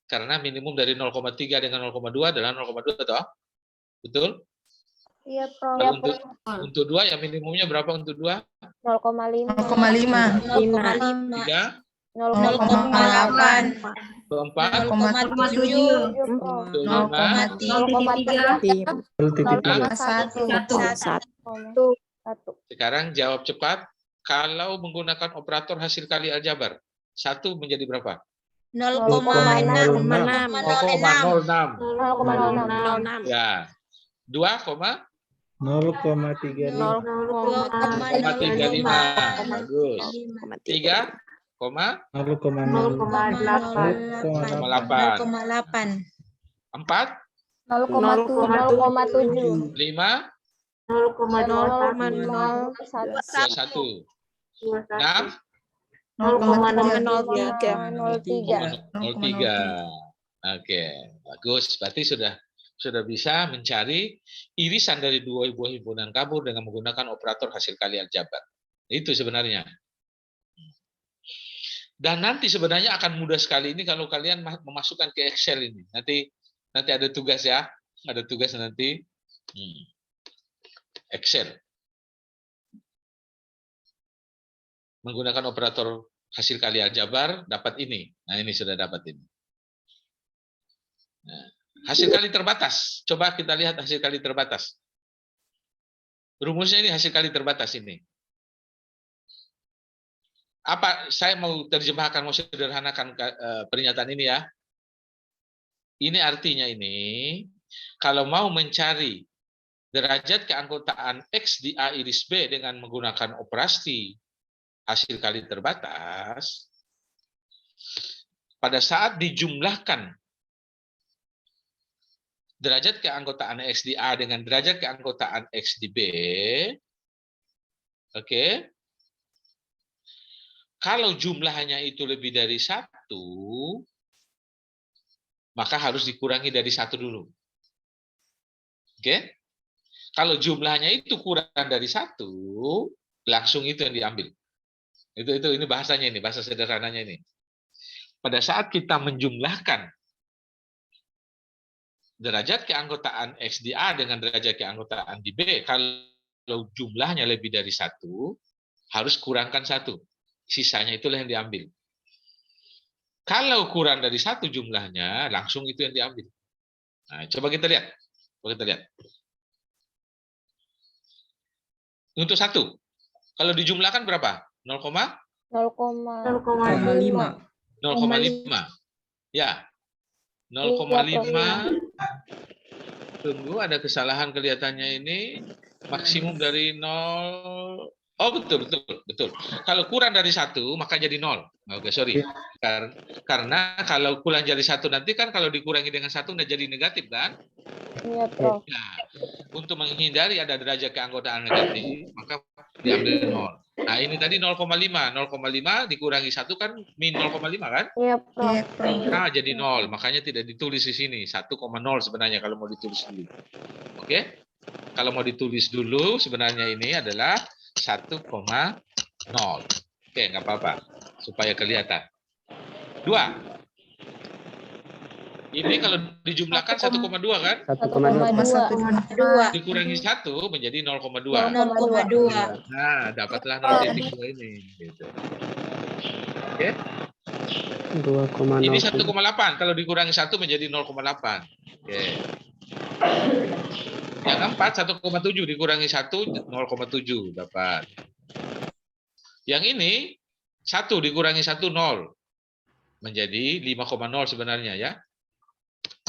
Speaker 1: Karena minimum dari 0,3 dengan 0,2 adalah 0,2 toh? Betul?
Speaker 4: Iya, Prof.
Speaker 1: Kalau untuk 2 ya minimumnya berapa untuk 2?
Speaker 4: 0,5.
Speaker 6: 0,5.
Speaker 1: 3?
Speaker 6: 0,8.
Speaker 1: 4?
Speaker 6: 0,7.
Speaker 1: 0,3? Sekarang jawab cepat. Kalau menggunakan operator hasil kali aljabar, 1 menjadi berapa?
Speaker 6: 0,6.
Speaker 1: 0,06. Ya.
Speaker 5: 0,35.
Speaker 1: 0,35. Bagus. 3,
Speaker 6: 0,8.
Speaker 1: 4,
Speaker 4: 0,7.
Speaker 1: 5,
Speaker 4: 0,01.
Speaker 1: 6,
Speaker 4: 0,03.
Speaker 1: Oke, bagus. Berarti sudah bisa mencari irisan dari dua buah himpunan kabur dengan menggunakan operator hasil kali aljabar. Itu sebenarnya. Dan nanti sebenarnya akan mudah sekali ini kalau kalian memasukkan ke Excel ini. Nanti ada tugas ya. Ada tugas nanti. Excel. Menggunakan operator hasil kali aljabar dapat ini. Nah, ini sudah dapat ini. Nah, hasil kali terbatas. Coba kita lihat hasil kali terbatas. Rumusnya ini hasil kali terbatas ini. Apa saya mau terjemahkan, mau sederhanakan pernyataan ini ya. Ini artinya ini, kalau mau mencari derajat keanggotaan X di A iris B dengan menggunakan operasi hasil kali terbatas, pada saat dijumlahkan derajat keanggotaan X di A dengan derajat keanggotaan X di B, oke, kalau jumlahnya itu lebih dari 1, maka harus dikurangi dari 1 dulu. Oke? Kalau jumlahnya itu kurang dari 1, langsung itu yang diambil. Ini bahasanya ini, bahasa sederhananya ini. Pada saat kita menjumlahkan derajat keanggotaan X di A dengan derajat keanggotaan di B, kalau jumlahnya lebih dari 1, harus kurangkan 1. Sisanya itulah yang diambil. Kalau kurang dari 1 jumlahnya, langsung itu yang diambil. Nah, coba kita lihat. Untuk 1, kalau dijumlahkan berapa? 0,5.
Speaker 4: 0,5.
Speaker 1: Ya. 0,5. Tunggu, ada kesalahan kelihatannya ini. Maksimum dari 0. Oh, betul. Kalau kurang dari 1, maka jadi 0. Oke, sorry. Karena kalau kurang jadi 1 nanti kan kalau dikurangi dengan 1 udah jadi negatif kan?
Speaker 4: Iya, Prof.
Speaker 1: Nah, untuk menghindari ada derajat keanggotaan negatif, maka diambil 0. Nah, ini tadi 0,5. 0,5 dikurangi 1 kan min 0,5 kan?
Speaker 4: Iya, Prof.
Speaker 1: Nah, jadi 0. Makanya tidak ditulis di sini. 1,0 sebenarnya kalau mau ditulis dulu. Oke? Kalau mau ditulis dulu, sebenarnya ini adalah 1,0. Oke, nggak apa-apa. Supaya kelihatan. 2. Ini kalau dijumlahkan 1,2 kan?
Speaker 4: 1,2.
Speaker 1: Dikurangi 1 menjadi 0,2.
Speaker 6: 0,2.
Speaker 1: Nah, dapatlah 0,2 ini. Gitu. Oke?
Speaker 5: 2,0.
Speaker 1: Ini 1,8. Kalau dikurangi 1 menjadi 0,8. Oke. Yang keempat, 1,7 dikurangi 1, 0,7 dapat. Yang ini, 1 dikurangi 1, 0. Menjadi 5,0 sebenarnya ya.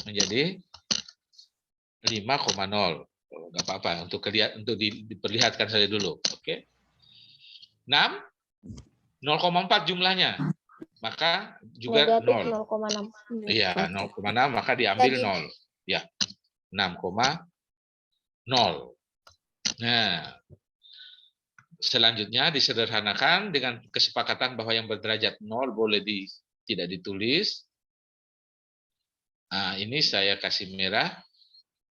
Speaker 1: Menjadi 5,0. Enggak apa-apa, untuk diperlihatkan saja dulu. Oke. 6, 0,4 jumlahnya. Maka juga
Speaker 4: Negatif
Speaker 1: 0.
Speaker 4: 0,6.
Speaker 1: Iya, 0,6 maka diambil 0. Ya. 6,0. Nah, selanjutnya disederhanakan dengan kesepakatan bahwa yang berderajat 0 boleh tidak ditulis. Nah, ini saya kasih merah.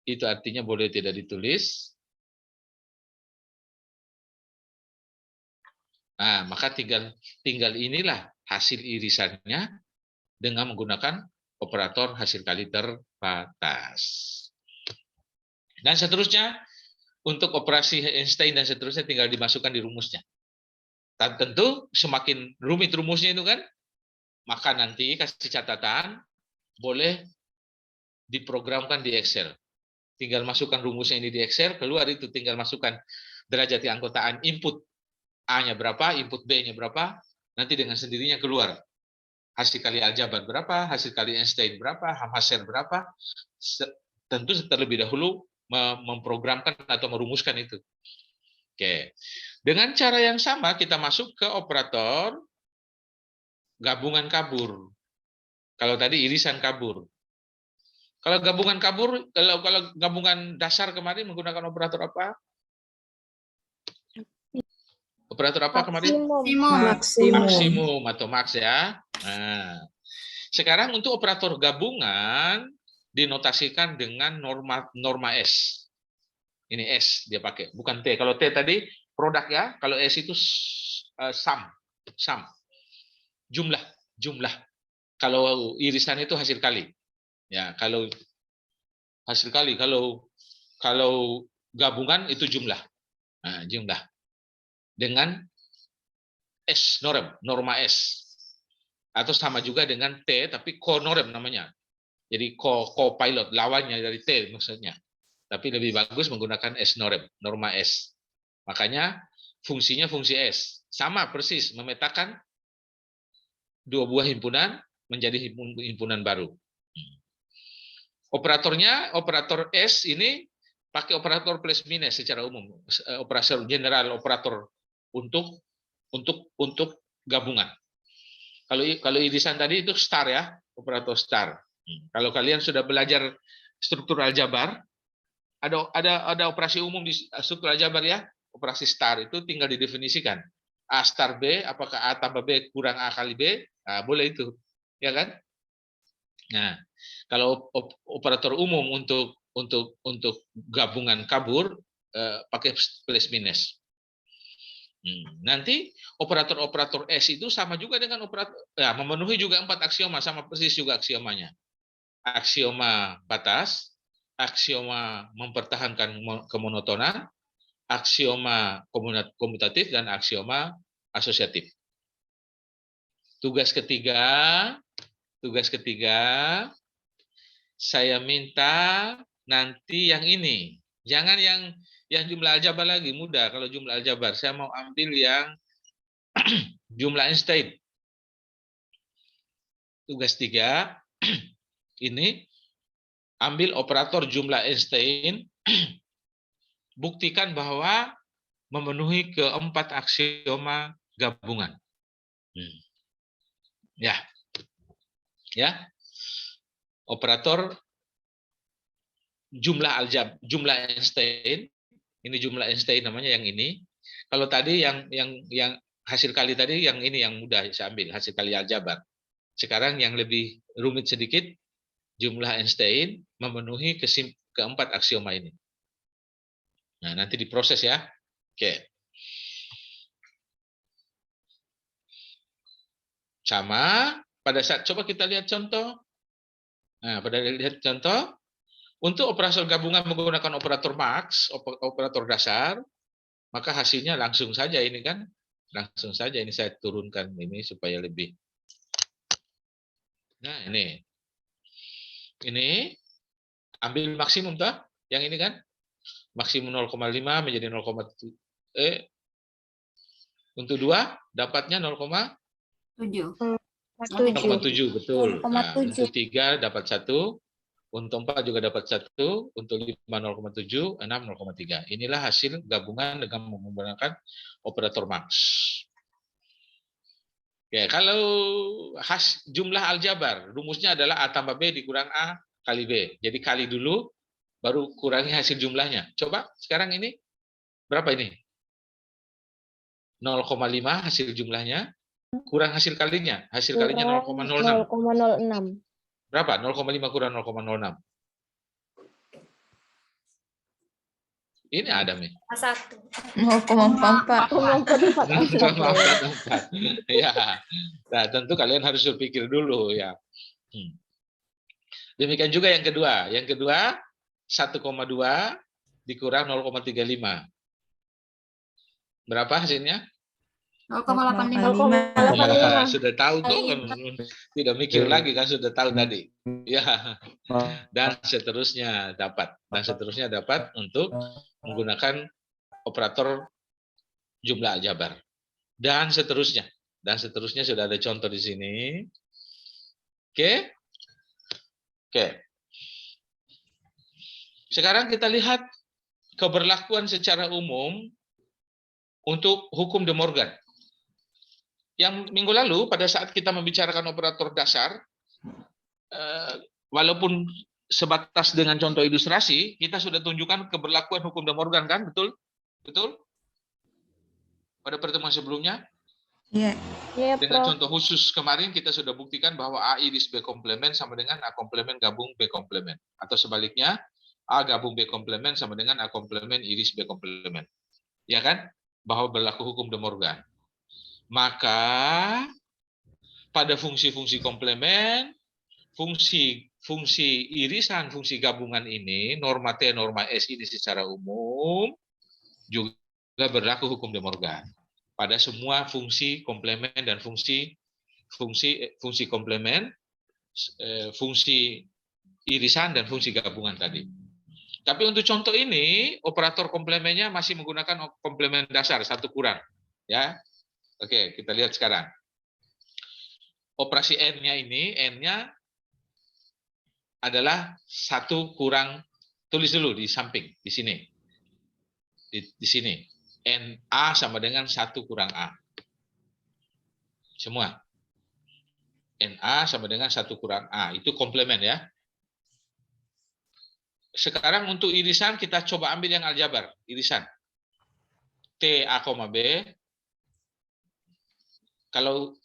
Speaker 1: Itu artinya boleh tidak ditulis. Nah, maka tinggal inilah hasil irisannya dengan menggunakan operator hasil kali terbatas. Dan seterusnya, untuk operasi Einstein dan seterusnya tinggal dimasukkan di rumusnya. Dan tentu semakin rumit rumusnya itu kan, maka nanti kasih catatan, boleh diprogramkan di Excel. Tinggal masukkan rumusnya ini di Excel, keluar itu tinggal masukkan derajat keanggotaan input A-nya berapa, input B-nya berapa, nanti dengan sendirinya keluar. Hasil kali aljabar berapa, hasil kali Einstein berapa, Hamasher berapa, tentu terlebih dahulu memprogramkan atau merumuskan itu. Oke. Dengan cara yang sama kita masuk ke operator gabungan kabur. Kalau tadi irisan kabur. Kalau gabungan kabur, kalau gabungan dasar kemarin menggunakan operator apa? Operator apa kemarin? Maksimum atau max ya. Nah, sekarang untuk operator gabungan dinotasikan dengan norma S. Ini S dia pakai, bukan T. Kalau T tadi produk ya, kalau S itu sum. Jumlah. Kalau irisan itu hasil kali. Ya, kalau hasil kali, kalau gabungan itu jumlah. Nah, jumlah. Dengan S norma S. Atau sama juga dengan T tapi co-norm namanya. Jadi co-pilot, lawannya dari T maksudnya. Tapi lebih bagus menggunakan S norma S. Makanya fungsinya fungsi S. Sama persis memetakan dua buah himpunan menjadi himpunan baru. Operatornya, operator S ini pakai operator plus minus secara umum. Operator general, operator untuk gabungan. Kalau irisan tadi itu star ya, operator star. Kalau kalian sudah belajar struktur aljabar, ada operasi umum di struktur aljabar ya, operasi star itu tinggal didefinisikan. A star B, apakah A tambah B kurang A kali B? Nah, boleh itu, ya kan? Nah, kalau operator umum untuk gabungan kabur pakai plus minus. Nanti operator-operator S itu sama juga dengan operator, ya, memenuhi juga 4 aksioma, sama persis juga aksiomanya. Aksioma batas, aksioma mempertahankan kemonotonan, aksioma komutatif, dan aksioma asosiatif. Tugas ketiga, saya minta nanti yang ini. Jangan yang jumlah aljabar lagi, mudah kalau jumlah aljabar. Saya mau ambil yang jumlah Einstein. Tugas 3, ini ambil operator jumlah Einstein, buktikan bahwa memenuhi keempat aksioma gabungan. Ya, operator jumlah Einstein, ini jumlah Einstein namanya yang ini. Kalau tadi yang hasil kali tadi yang ini yang mudah saya ambil, hasil kali aljabar. Sekarang yang lebih rumit sedikit, jumlah Einstein memenuhi keempat aksioma ini. Nah, nanti diproses ya. Oke. Sama pada saat coba kita lihat contoh. Nah, pada lihat contoh, untuk operator gabungan menggunakan operator max, operator dasar, maka hasilnya langsung saja ini kan. Langsung saja ini saya turunkan ini supaya lebih. Nah, ini. Ini ambil maksimum toh, yang ini kan. Maksimum 0,5 menjadi 0,7. Untuk 2 dapatnya 0,7, betul. Nah, untuk 3 dapat 1, untuk 4 juga dapat 1, untuk 5 0,7, 6 0,3. Inilah hasil gabungan dengan menggunakan operator max. Ya, kalau jumlah aljabar, rumusnya adalah A tambah B dikurang A kali B. Jadi kali dulu, baru kurangi hasil jumlahnya. Coba sekarang ini, berapa ini? 0,5 hasil jumlahnya, kurang hasil kalinya. Hasil kalinya 0,06.
Speaker 4: 0,06.
Speaker 1: Berapa? 0,5 kurang 0,06. Ini ada nih.
Speaker 3: 0,44.
Speaker 1: 0,44. Ya. Nah, tentu kalian harus berpikir dulu ya. Demikian juga yang kedua. Yang kedua 1,2 dikurang 0,35. Berapa hasilnya?
Speaker 2: 0,85.
Speaker 1: Sudah tahu tuh kan, tidak mikir lagi kan, sudah tahu tadi. Ya. Dan seterusnya dapat. Untuk menggunakan operator jumlah aljabar. Dan seterusnya sudah ada contoh di sini. Oke. Sekarang kita lihat keberlakuan secara umum untuk hukum De Morgan. Yang minggu lalu pada saat kita membicarakan operator dasar, walaupun sebatas dengan contoh ilustrasi, kita sudah tunjukkan keberlakuan hukum De Morgan kan, betul? Betul? Pada pertemuan sebelumnya?
Speaker 3: Iya.
Speaker 1: Dengan contoh khusus kemarin kita sudah buktikan bahwa A iris B komplement sama dengan A komplement gabung B komplement. Atau sebaliknya, A gabung B komplement sama dengan A komplement iris B komplement. Ya kan? Bahwa berlaku hukum De Morgan. Maka pada fungsi-fungsi komplement, fungsi irisan, fungsi gabungan ini, norma T, norma S ini secara umum juga berlaku hukum De Morgan pada semua fungsi komplement dan fungsi komplement, fungsi irisan dan fungsi gabungan tadi. Tapi untuk contoh ini, operator komplemennya masih menggunakan komplement dasar, 1 kurang. Ya, oke, kita lihat sekarang. Operasi N-nya ini, N-nya adalah 1 kurang, tulis dulu di samping, di sini. Di sini. NA sama dengan 1 kurang A. Semua. NA sama dengan 1 kurang A. Itu komplement ya. Sekarang untuk irisan kita coba ambil yang aljabar. Irisan. T A, B. Kalau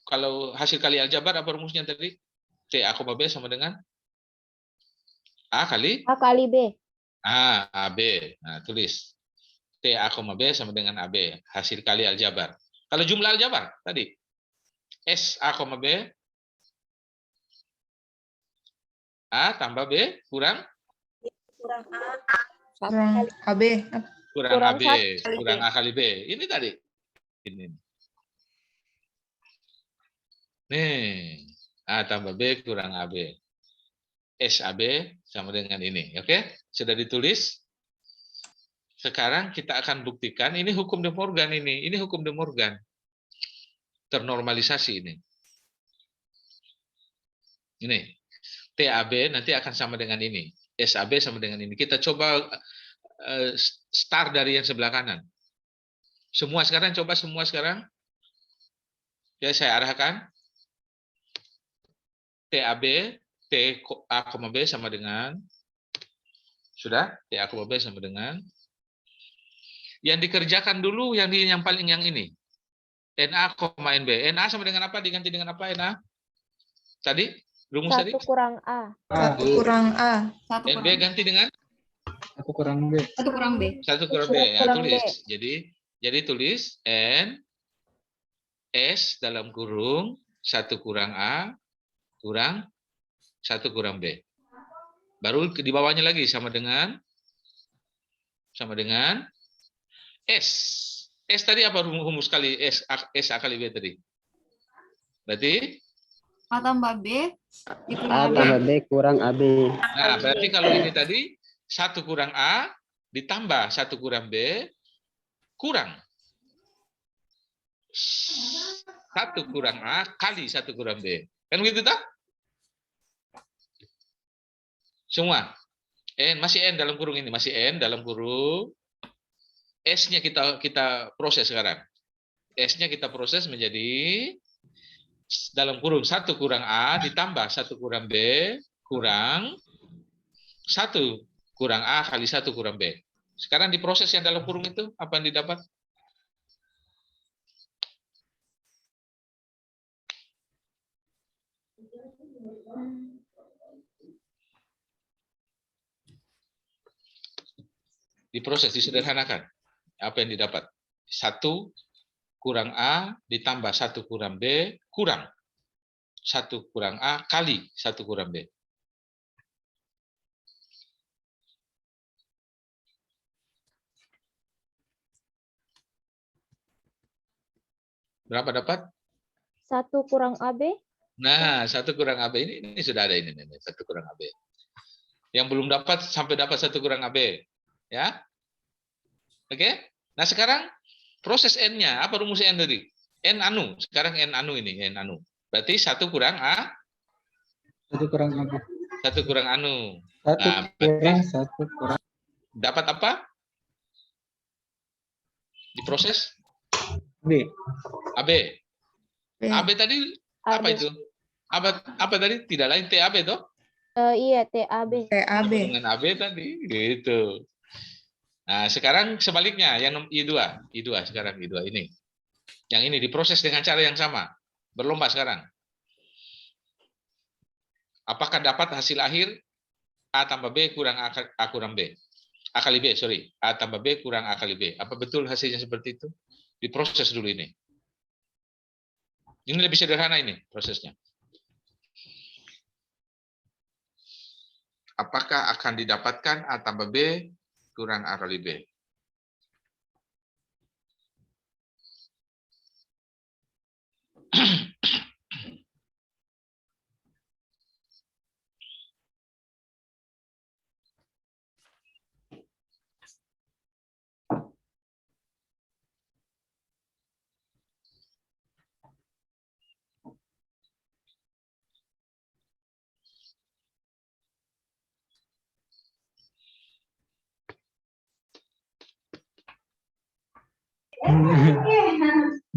Speaker 1: hasil kali aljabar apa rumusnya tadi? T A, B sama dengan A kali
Speaker 4: A kali B.
Speaker 1: A, B. Nah, tulis. TA, B sama dengan AB. Hasil kali aljabar. Kalau jumlah aljabar tadi, SA, B, A tambah B kurang
Speaker 4: Kurang A.
Speaker 3: Kurang AB.
Speaker 1: kurang
Speaker 4: Kurang
Speaker 1: AB,
Speaker 4: satu kali
Speaker 1: kurang
Speaker 4: B.
Speaker 1: A kali B. Ini tadi. Ini. Nih, A tambah B kurang AB. SAB sama dengan ini. Oke? Sudah ditulis? Sekarang kita akan buktikan ini hukum De Morgan ini. Ini hukum De Morgan. Ternormalisasi ini. Ini. TAB nanti akan sama dengan ini. SAB sama dengan ini. Kita coba start dari yang sebelah kanan. Semua sekarang, coba semua sekarang. Ya, saya arahkan. TAB, TA, B sama dengan. Sudah? TA, B sama dengan. Yang dikerjakan dulu yang paling yang ini. NA, NB. NA sama dengan apa? Diganti dengan apa NA? Tadi? Rumus tadi?
Speaker 4: 1 kurang A.
Speaker 3: 1 kurang A.
Speaker 2: 1
Speaker 1: NB
Speaker 2: kurang
Speaker 1: ganti dengan?
Speaker 5: 1 kurang B.
Speaker 2: 1 kurang B.
Speaker 1: 1 kurang B. Ya,
Speaker 4: Kurang
Speaker 1: tulis.
Speaker 4: B.
Speaker 1: Jadi tulis N S dalam kurung 1 kurang A kurang 1 kurang B. Baru di bawahnya lagi sama dengan S. S tadi apa rumus kali S A kali B tadi? Berarti
Speaker 2: A tambah B
Speaker 5: A
Speaker 2: dikurangi B.
Speaker 5: tambah B kurang AB.
Speaker 1: nah, berarti kalau ini tadi 1 kurang A ditambah 1 kurang B kurang 1 kurang A kali 1 kurang B. Kan begitu tak? Semua. Masih N dalam kurung ini, masih N dalam kurung. S-nya kita proses sekarang. S-nya kita proses menjadi dalam kurung 1 kurang A ditambah 1 kurang B kurang 1 kurang A kali 1 kurang B. Sekarang diproses yang dalam kurung itu, apa yang didapat? Diproses, disederhanakan. Apa yang didapat? 1 kurang A ditambah 1 kurang B kurang 1 kurang A kali 1 kurang B. Berapa dapat?
Speaker 4: 1 kurang AB.
Speaker 1: Nah, 1 kurang AB ini sudah ada ini 1 kurang AB. Yang belum dapat sampai dapat 1 kurang AB. Ya. Oke? Nah, sekarang proses N-nya. Apa rumus N tadi? N anu. Sekarang N anu ini, N anu. Berarti 1 kurang A.
Speaker 5: 1 kurang AB.
Speaker 1: 1 kurang anu.
Speaker 5: 1
Speaker 1: Nah,
Speaker 5: kurang 1 kurang
Speaker 1: dapat apa? Diproses
Speaker 5: B.
Speaker 1: AB. AB tadi apa
Speaker 4: AB.
Speaker 1: itu? Apa tadi? Tidak lain TAB toh?
Speaker 4: Iya, TAB.
Speaker 3: TAB.
Speaker 1: Dengan AB tadi gitu. Nah, sekarang sebaliknya yang I2 sekarang I2 ini. Yang ini diproses dengan cara yang sama. Berlomba sekarang. Apakah dapat hasil akhir A tambah B kurang A kurang B? A kali B, sorry. A tambah B kurang A kali B. Apa betul hasilnya seperti itu? Diproses dulu ini. Ini lebih sederhana ini prosesnya. Apakah akan didapatkan A tambah B kurang A kali B?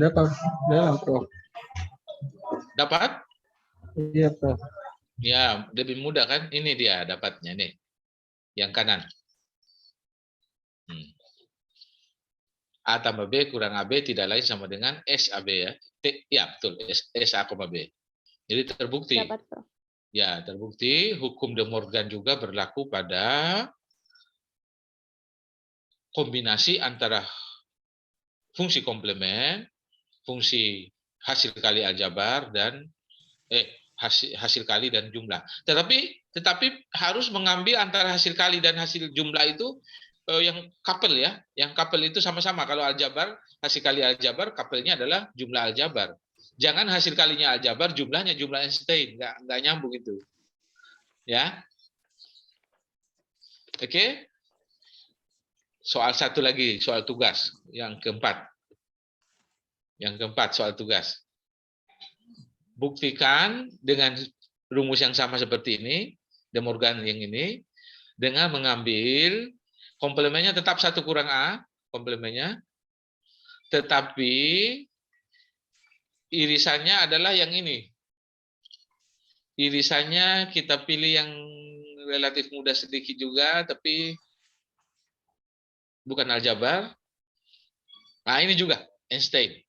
Speaker 5: Dapat. Dalam, Prof.
Speaker 1: Dapat?
Speaker 5: Iya, Prof.
Speaker 1: Ya, lebih mudah kan? Ini dia dapatnya nih. Yang kanan. A tambah B kurang AB tidak lain sama dengan SAB ya. Ya, betul. SA, B. Jadi terbukti.
Speaker 4: Dapat, Prof.
Speaker 1: Ya, terbukti hukum De Morgan juga berlaku pada kombinasi antara fungsi komplement, fungsi hasil kali aljabar dan hasil kali dan jumlah. Tetapi harus mengambil antara hasil kali dan hasil jumlah itu yang couple ya. Yang couple itu sama-sama. Kalau aljabar, hasil kali aljabar, couple-nya adalah jumlah aljabar. Jangan hasil kalinya aljabar, jumlahnya jumlah Einstein. Nggak nyambung itu. Ya. Oke. Soal satu lagi, soal tugas. Yang keempat. Yang keempat, soal tugas. Buktikan dengan rumus yang sama seperti ini, De Morgan yang ini, dengan mengambil komplemennya tetap 1 kurang A, komplemennya, tetapi irisannya adalah yang ini. Irisannya kita pilih yang relatif mudah sedikit juga, tapi bukan aljabar. Nah, ini juga Einstein.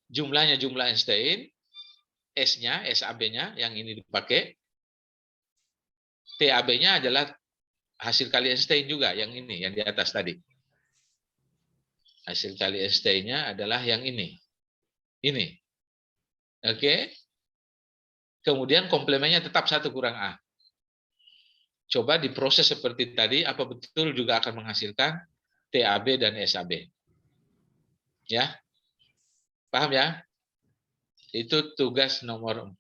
Speaker 1: Jumlahnya jumlah Einstein, S-nya, SAB-nya yang ini dipakai. TAB-nya adalah hasil kali Einstein juga, yang ini, yang di atas tadi. Hasil kali Einstein-nya adalah yang ini. Ini. Oke. Kemudian komplemennya tetap 1 kurang A. Coba diproses seperti tadi, apa betul juga akan menghasilkan TAB dan SAB. Ya. Paham ya? Itu tugas nomor 4.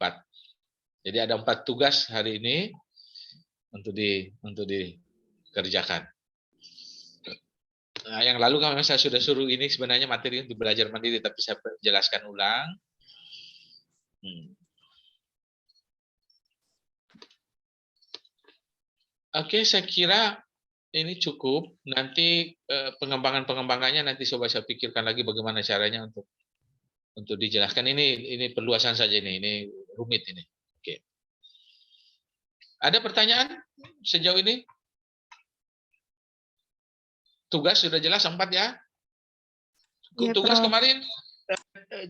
Speaker 1: Jadi ada 4 tugas hari ini untuk dikerjakan. Nah, yang lalu kan saya sudah suruh ini sebenarnya materi untuk belajar mandiri, tapi saya jelaskan ulang. Oke, saya kira ini cukup. Nanti pengembangannya nanti coba saya pikirkan lagi bagaimana caranya untuk dijelaskan. Ini perluasan saja ini rumit ini. Oke. Ada pertanyaan sejauh ini? Tugas sudah jelas 4 ya?
Speaker 3: Iya,
Speaker 1: Tugas
Speaker 3: Prof.
Speaker 1: kemarin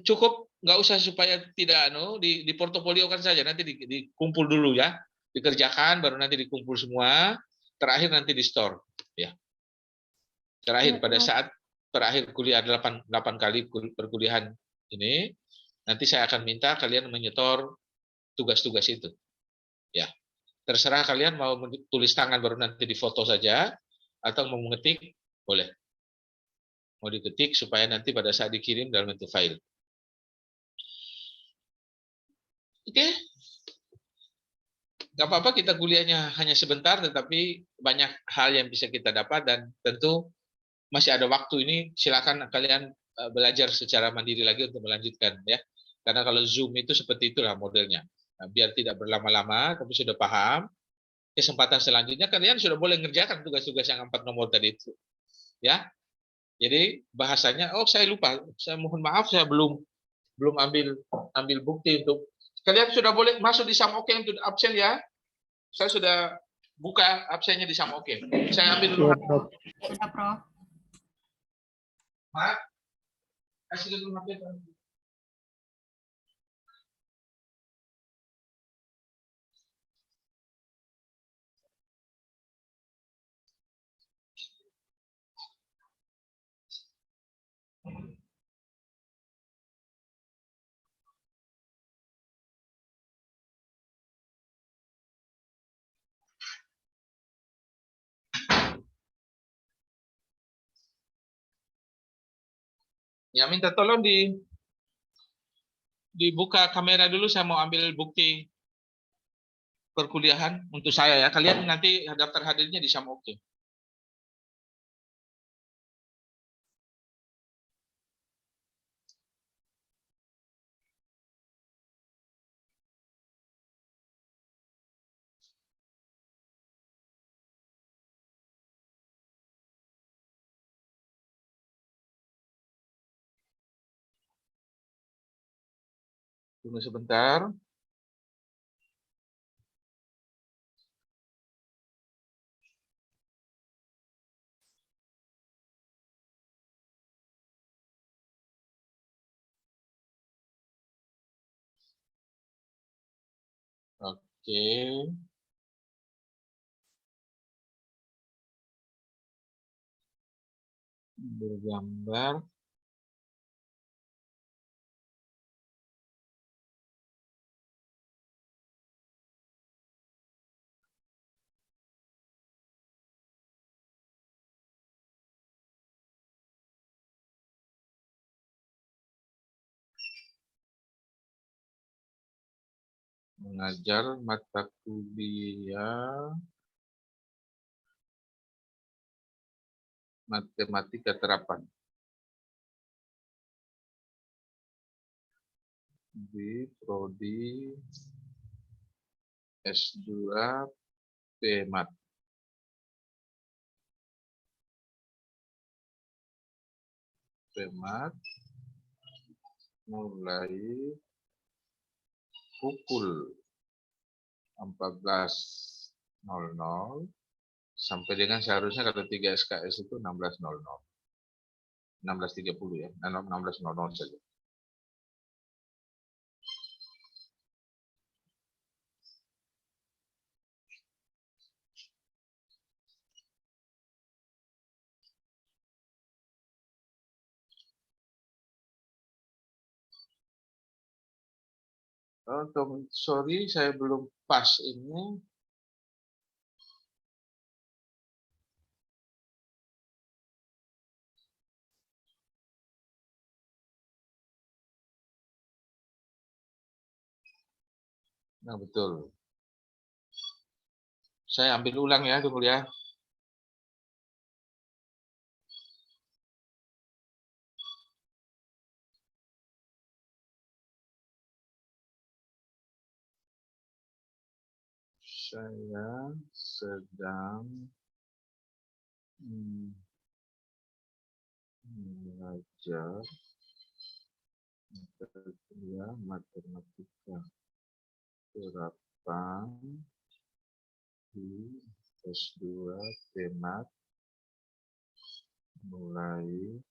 Speaker 1: cukup, nggak usah supaya tidak di portofoliokan saja, nanti dikumpul dulu ya, dikerjakan baru nanti dikumpul semua, terakhir nanti di store ya. Terakhir pada saat terakhir kuliah 8 kali perkuliahan ini, nanti saya akan minta kalian menyetor tugas-tugas itu. Ya. Terserah kalian mau tulis tangan baru nanti difoto saja atau mau mengetik boleh. Mau diketik supaya nanti pada saat dikirim dalam bentuk file. Oke. Gak apa-apa kita kuliahnya hanya sebentar, tetapi banyak hal yang bisa kita dapat dan tentu masih ada waktu ini. Silakan kalian belajar secara mandiri lagi untuk melanjutkan ya. Karena kalau Zoom itu seperti itulah modelnya. Nah, biar tidak berlama-lama, tapi sudah paham. Kesempatan selanjutnya kalian sudah boleh mengerjakan tugas-tugas yang 4 nomor tadi itu. Ya. Jadi bahasanya, oh saya lupa, saya mohon maaf saya belum ambil bukti untuk kalian sudah boleh masuk di Samoke untuk absen ya. Saya sudah buka absennya di Samoke. Saya ambil dulu.
Speaker 2: Ya, Prof.
Speaker 1: Maaf. Kasih dulu HP. Ya minta tolong dibuka kamera dulu, saya mau ambil bukti perkuliahan untuk saya ya. Kalian nanti daftar hadirnya di Samoke. Tunggu sebentar. Oke. Ambil gambar. Mengajar mata kuliah matematika terapan di prodi S2 PMAT. PMAT mulai pukul 14.00 sampai dengan seharusnya kalau 3 SKS itu 16.00. 16.30 ya, 16.00 saja. Sorry, saya belum pas ini. Nah, betul. Saya ambil ulang ya, tunggu ya. Saya sedang belajar mata kuliah matematika terapan di S2 PMAT mulai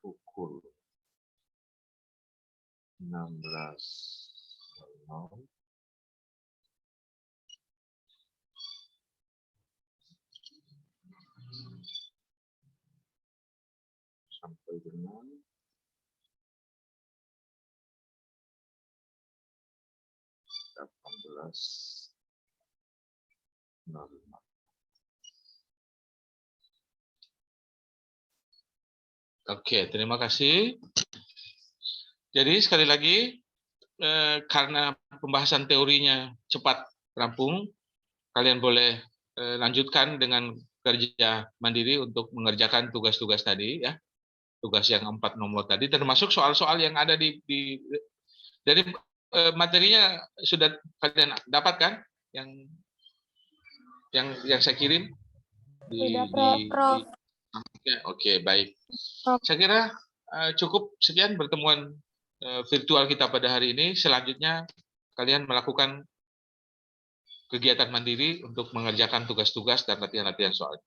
Speaker 1: pukul 16.00 sampai dengan 18.00. Oke, terima kasih. Jadi sekali lagi, karena pembahasan teorinya cepat rampung, kalian boleh lanjutkan dengan kerja mandiri untuk mengerjakan tugas-tugas tadi, ya, tugas yang 4 nomor tadi, termasuk soal-soal yang ada dari materinya sudah kalian dapatkan, yang saya kirim
Speaker 4: Sudah, Prof.
Speaker 1: Oke, baik.
Speaker 4: Prof.
Speaker 1: Saya kira cukup sekian pertemuan virtual kita pada hari ini. Selanjutnya kalian melakukan kegiatan mandiri untuk mengerjakan tugas-tugas dan latihan-latihan soal.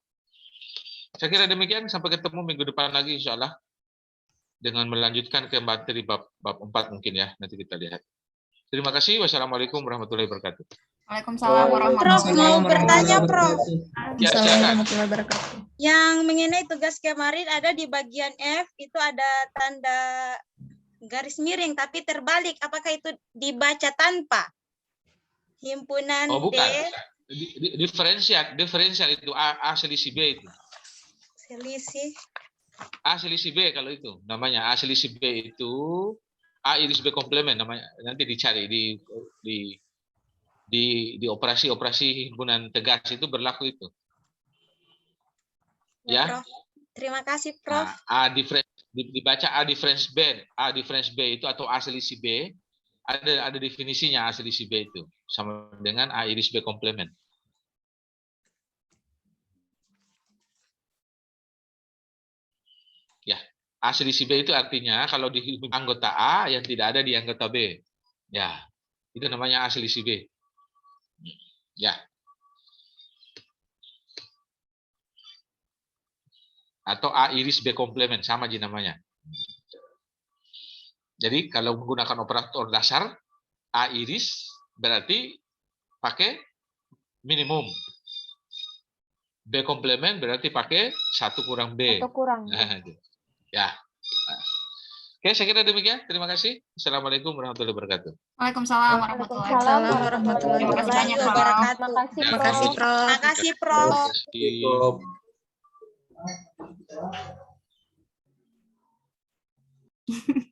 Speaker 1: Saya kira demikian, sampai ketemu minggu depan lagi insya Allah dengan melanjutkan ke materi bab 4 mungkin ya, nanti kita lihat. Terima kasih. Wassalamualaikum warahmatullahi wabarakatuh.
Speaker 2: Waalaikumsalam
Speaker 6: Prof,
Speaker 2: warahmatullahi
Speaker 6: mau bertanya, Prof.
Speaker 1: Ya, silakan.
Speaker 6: Yang mengenai tugas kemarin ada di bagian F, itu ada tanda garis miring, tapi terbalik. Apakah itu dibaca tanpa? Himpunan
Speaker 1: Oh, bukan.
Speaker 6: D,
Speaker 1: Diferensial itu A selisih B itu.
Speaker 6: selisih.
Speaker 1: A selisih B kalau itu namanya. A selisih B itu A iris B komplement namanya. Nanti dicari di operasi-operasi himpunan tegas itu berlaku itu.
Speaker 6: Ya,
Speaker 1: Ya.
Speaker 6: Prof. Terima kasih, Prof.
Speaker 1: Nah, dibaca A difference B. A difference B itu atau A selisih B ada definisinya. A selisih B itu sama dengan A iris B komplement. Ya, A selisih B itu artinya kalau di anggota A yang tidak ada di anggota B. Ya, itu namanya A selisih B. Ya. Atau A iris B komplement, sama aja namanya. Jadi kalau menggunakan operator dasar A iris berarti pakai minimum. B komplement berarti pakai 1 kurang B.
Speaker 4: Atau kurang.
Speaker 1: Nah, gitu. Ya. Nah. Oke, saya kira demikian. Terima kasih. Assalamualaikum warahmatullahi wabarakatuh.
Speaker 2: Waalaikumsalam warahmatullahi
Speaker 4: Waalaikumsalam
Speaker 2: wabarakatuh.
Speaker 4: warahmatullahi
Speaker 2: Terima kasih banyak,
Speaker 6: wabarakatuh.
Speaker 2: Prof.
Speaker 4: Makasih,
Speaker 1: Terima
Speaker 4: Prof.
Speaker 1: kasih,
Speaker 6: Terima kasih, Prof.
Speaker 1: Terima kasih.